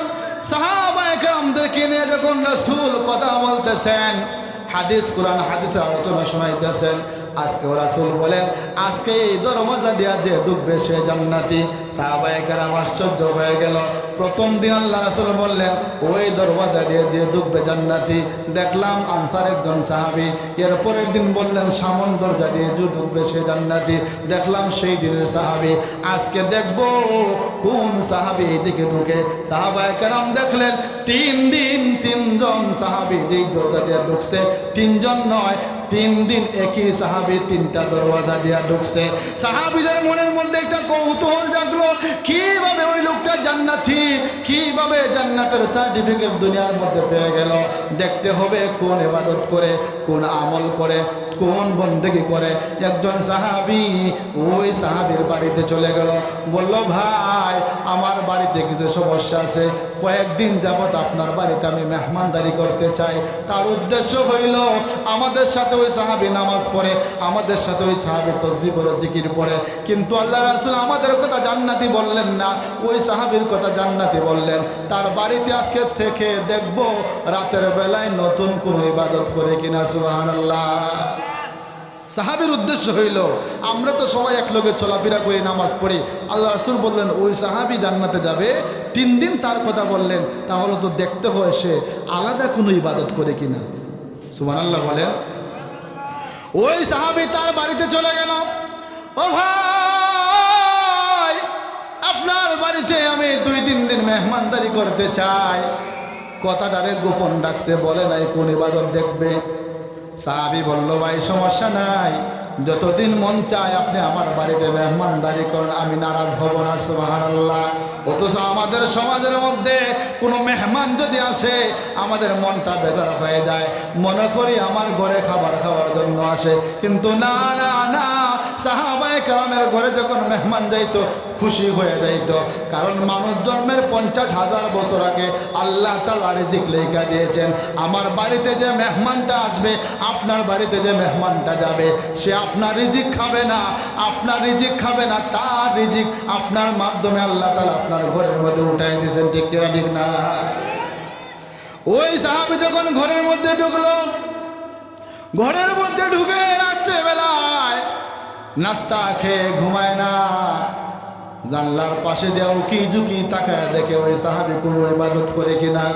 সাহাবায়ে কেরামদেরকে নিয়ে যখন রাসূল কথা বলতেছেন, হাদিস কোরআন হাদিসে আলোচনা শোনাইতেছেন, আজকে রাসূল বলেন, আজকে এই দরওয়াজা দিয়া যে ঢুকবে সে জান্নাতি। সাহাবায়ে কেরাম আশ্চর্য হয়ে গেল। প্রথম দিন আল্লাহ রাসূল বললেন ওই দরওয়াজা দিয়ে যে ঢুকবে জান্নাতি, দেখলাম আনসার একজন সাহাবী। এরপরের দিন বললেন সামন দরজা দিয়ে যে ঢুকবে সে জান্নাতি, দেখলাম সেই দিনের সাহাবী। আজকে দেখব কোন সাহাবী এদিকে ঢুকে। সাহাবায়ে কেরাম দেখলেন 3 দিন 3 জন সাহাবী যেই দরজা দিয়ে ঢুকছে, 3 জন নয়, 3 দিন একই সাহাবী 3টা দরওয়াজা দিয়া ঢুকছে। সাহাবীদের মনের মধ্যে একটা কৌতূহল জাগলো, কিভাবে ওই লোকটা জান্নাতি, কিভাবে জান্নাতের সার্টিফিকেট দুনিয়ার মধ্যে পেয়ে গেল। দেখতে হবে কোন ইবাদত করে, কোন আমল করে, কোন বন্দেগি করে। একজন সাহাবী ওই সাহাবীর বাড়িতে চলে গেল, বলল, ভাই আমার বাড়িতে কিছু সমস্যা আছে, কয়েকদিন যাবত আপনার বাড়িতে আমি মেহমানদারি করতে চাই। তার উদ্দেশ্য হইল আমাদের সাথে ওই সাহাবী নামাজ পড়ে, আমাদের সাথে ওই সাহাবী তাসবিহ পড়ে, জিকির পড়ে, কিন্তু আল্লাহ রাসূল আমাদের কথা জান্নাতি বললেন না, ওই সাহাবীর কথা জান্নাতি বললেন। তার বাড়িতে আজকে থেকে দেখব রাতের বেলায় নতুন কোনো ইবাদত করে কিনা। সুবহানাল্লাহ। সাহাবীর উদ্দেশ্য হইল আমরা তো সবাই এক লগে চলাফেরা করি, নামাজ পড়ি। আল্লাহ রাসূল বললেন ওই সাহাবী জান্নাতে যাবে, 3 দিন তার কথা বললেন, তাহলে তো দেখতে হয় সে আলাদা কোনো ইবাদত করে কিনা। সুবহানাল্লাহ বলেন। ওই সাহাবী তার বাড়িতে চলে গেল, ও ভাই আপনার বাড়িতে আমি 2-3 দিন মেহমানদারি করতে চাই। কথাটারে গোপন ডাকছে, বলে নাই কোন ইবাদত দেখবে। সাহাবী বলল, ভাই সমস্যা নাই, যতদিন মন চায় আপনি আমার বাড়িতে মেহমানদারি করেন, আমি নারাজ হব না। সুবহানাল্লাহ। অথচ আমাদের সমাজের মধ্যে কোনো মেহমান যদি আসে আমাদের মনটা বেজার হয়ে যায়, মনে করি আমার ঘরে খাবার খাওয়ার জন্য আসে। কিন্তু না না না, সাহাবায়ে কেরামের ঘরে যখন মেহমান যাইতো খুশি হয়ে যাইতো, কারণ মানুষ জন্মের 50,000 বছর আগে আল্লাহ তাআলা রিজিক লেখা দিয়েছেন। আমার বাড়িতে যে মেহমানটা আসবে, আপনার বাড়িতে যে মেহমানটা যাবে, সে আপনার রিজিক খাবে না, আপনার রিজিক খাবে না, তার রিজিক আপনার মাধ্যমে আল্লাহ তাআলা আপনার ঘরের মধ্যে উঠাই দিয়েছেন। ঠিক কিনা ঠিক না? ওই সাহাবী যখন ঘরের মধ্যে ঢুকলো, ঘরের মধ্যে ঢুকে রাত্রেবেলায় নাস্তা খেয়ে ঘুমায় না, জানলার পাশে দিয়ে উকি ঝুঁকি তাকায় দেখে ওই সাহাবী কোনো ইবাদত করে কিনা।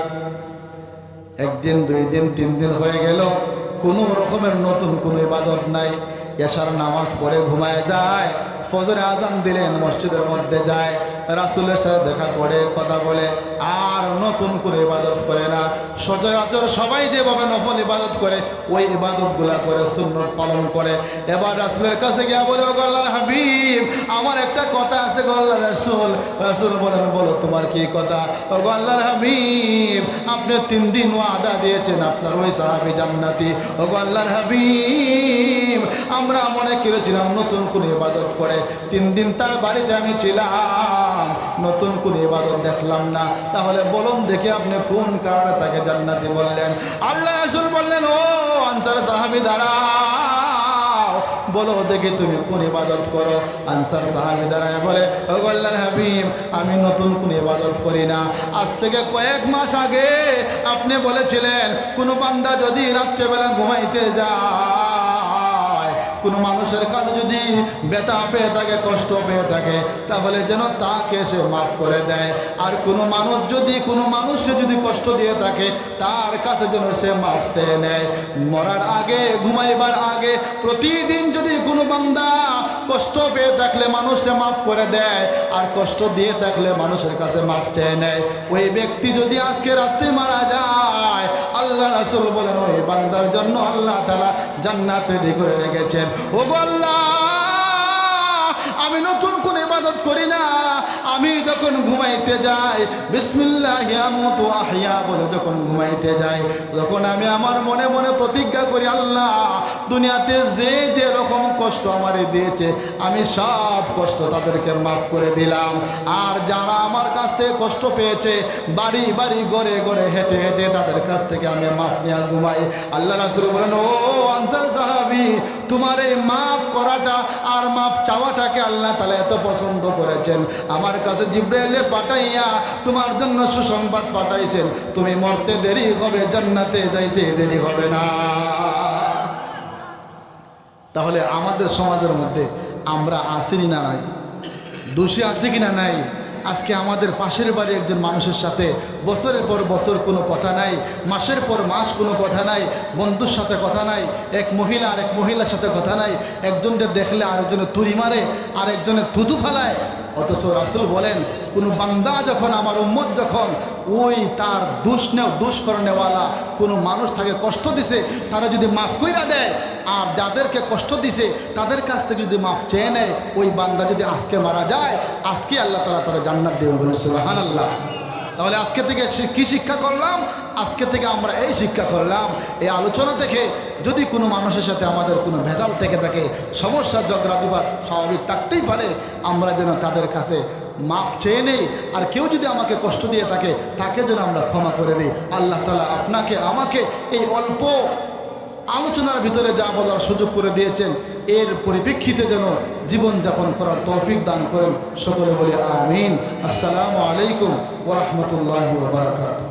একদিন, 2 দিন, 3 দিন হয়ে গেল, কোনো রকমের নতুন কোনো ইবাদত নাই। এশার নামাজ পড়ে ঘুমায় যায়, ফজরে আজান দিলেন মসজিদের মধ্যে যায়, রাসূলের সাথে দেখা করে কথা বলে, আর নতুন করে ইবাদত করে না। সচরাচর সবাই যেভাবে নফল ইবাদত করে ওই ইবাদতগুলা করে, সুন্নত পালন করে। এবার রাসূলের কাছে গিয়ে বলে, ও আল্লাহর হাবিব, আমার একটা কথা আছে গো আল্লাহর রাসূল। রাসূল বলেন, বলো তোমার কি কথা? ও আল্লাহর হাবিব, আপনি 3 দিন ওয়াদা দিয়েছেন আপনার ওই সাহাবী জান্নাতি। ও আল্লাহর হাবিব, আমরা মনে করেছিলাম নতুন কোন ইবাদত করে, 3 দিন তার বাড়িতে আমি ছিলাম, নতুন কোন ইবাদত দেখলাম না। তাহলে বলুন দেখি আপনি কোন কারণে তাকে জান্নাতি বললেন? আল্লাহ রাসূল বললেন, ও আনসার সাহাবী দাঁড়াও, বলো দেখি তুমি কোন ইবাদত করো। আনসার সাহাবী দাঁড়ায় বলে, ও আল্লাহর হাবিব, আমি নতুন কোন ইবাদত করি না। আজ থেকে কয়েক মাস আগে আপনি বলেছিলেন কোনো বান্দা যদি রাত্রেবেলা ঘুমাইতে যায়, কোনো মানুষের কাছে যদি ব্যথা পেয়ে থাকে, কষ্ট পেয়ে থাকে, তাহলে যেন তাকে সে মাফ করে দেয়। আর কোনো মানুষ যদি কোনো মানুষকে যদি কষ্ট দিয়ে থাকে, তার কাছে যেন সে মাফ চেয়ে নেয়। মরার আগে, ঘুমাইবার আগে প্রতিদিন যদি কোনো বান্দা কষ্ট পেয়ে থাকলে মানুষকে মাফ করে দেয়, আর কষ্ট দিয়ে থাকলে মানুষের কাছে মাফ চেয়ে নেয়, ওই ব্যক্তি যদি আজকে রাত্রে মারা যায়, আল্লাহ রাসূল বলেন ওই বান্দার জন্য আল্লাহ তাআলা জান্নাত রেডি করে রেখেছেন। ও আল্লাহ, আমি নতুন কোন ইবাদত করি না, আমি যখন ঘুমাইতে যাই বিসমিল্লাহি আমুতু আহইয়া বলে যখন ঘুমাইতে যাই, যখন আমি আমার মনে মনে প্রতিজ্ঞা করি, আল্লাহ দুনিয়াতে যে যে রকম কষ্ট আমারে দিয়েছে আমি সব কষ্ট তাদেরকে মাফ করে দিলাম। আর যারা আমার কাছ থেকে কষ্ট পেয়েছে, বাড়ি বাড়ি ঘরে ঘরে হেঁটে হেঁটে তাদের কাছ থেকে আমি মাফ নিয়ে ঘুমাই। আল্লাহ রাসূল বলেন, ও আনসার সাহাবী, তোমার এই মাফ করাটা আর মাফ চাওয়াটাকে আল্লাহ তাআলা এত পছন্দ করেছেন, আমার কাছে জিবরাইলে পাঠাইয়া তোমার জন্য সুসংবাদ পাঠাইছেন, তুমি মরতে দেরি হবে, জান্নাতে যাইতে দেরি হবে না। তাহলে আমাদের সমাজের মধ্যে আমরা আসিনি না নাই, দোষী আছি কিনা নাই? আজকে আমাদের পাশের বাড়ি একজন মানুষের সাথে বছরের পর বছর কোনো কথা নাই, মাসের পর মাস কোনো কথা নাই, বন্ধুর সাথে কথা নাই, এক মহিলা আর এক মহিলার সাথে কথা নাই, একজনকে দেখলে আরেকজনের তুড়ি মারে, আরেকজনের থুতু ফেলায়। অথচ রাসূল বলেন, কোনো বান্দা যখন, আমার উম্মত যখন ওই তার দোষ করেনেওয়ালা কোনো মানুষ তাকে কষ্ট দিছে, তারা যদি মাফ কইরা দেয়, আর যাদেরকে কষ্ট দিছে তাদের কাছ থেকে যদি মাফ চেয়ে নেয়, ওই বান্দা যদি আজকে মারা যায়, আজকে আল্লাহ তাআলা তারা জান্নাত দেবে বলে সুবহানাল্লাহ। তাহলে আজকে থেকে কি শিক্ষা করলাম? আজকে থেকে আমরা এই শিক্ষা করলাম, এই আলোচনা থেকে যদি কোনো মানুষের সাথে আমাদের কোনো ভেজাল থেকে থাকে, সমস্যা ঝগড়া বিবাদ স্বাভাবিক থাকতেই পারে, আমরা যেন তাদের কাছে মাপ চেয়ে নেই। আর কেউ যদি আমাকে কষ্ট দিয়ে থাকে, তাকে যেন আমরা ক্ষমা করে দিই। আল্লাহ তাআলা আপনাকে আমাকে এই অল্প আলোচনার ভিতরে যা বলার সুযোগ করে দিয়েছেন, এর পরিপ্রেক্ষিতে যেন জীবনযাপন করার তৌফিক দান করেন। সকলে বলি আমিন। আসসালামু আলাইকুম ওয়া রাহমাতুল্লাহি ওয়া বারাকাতুহু।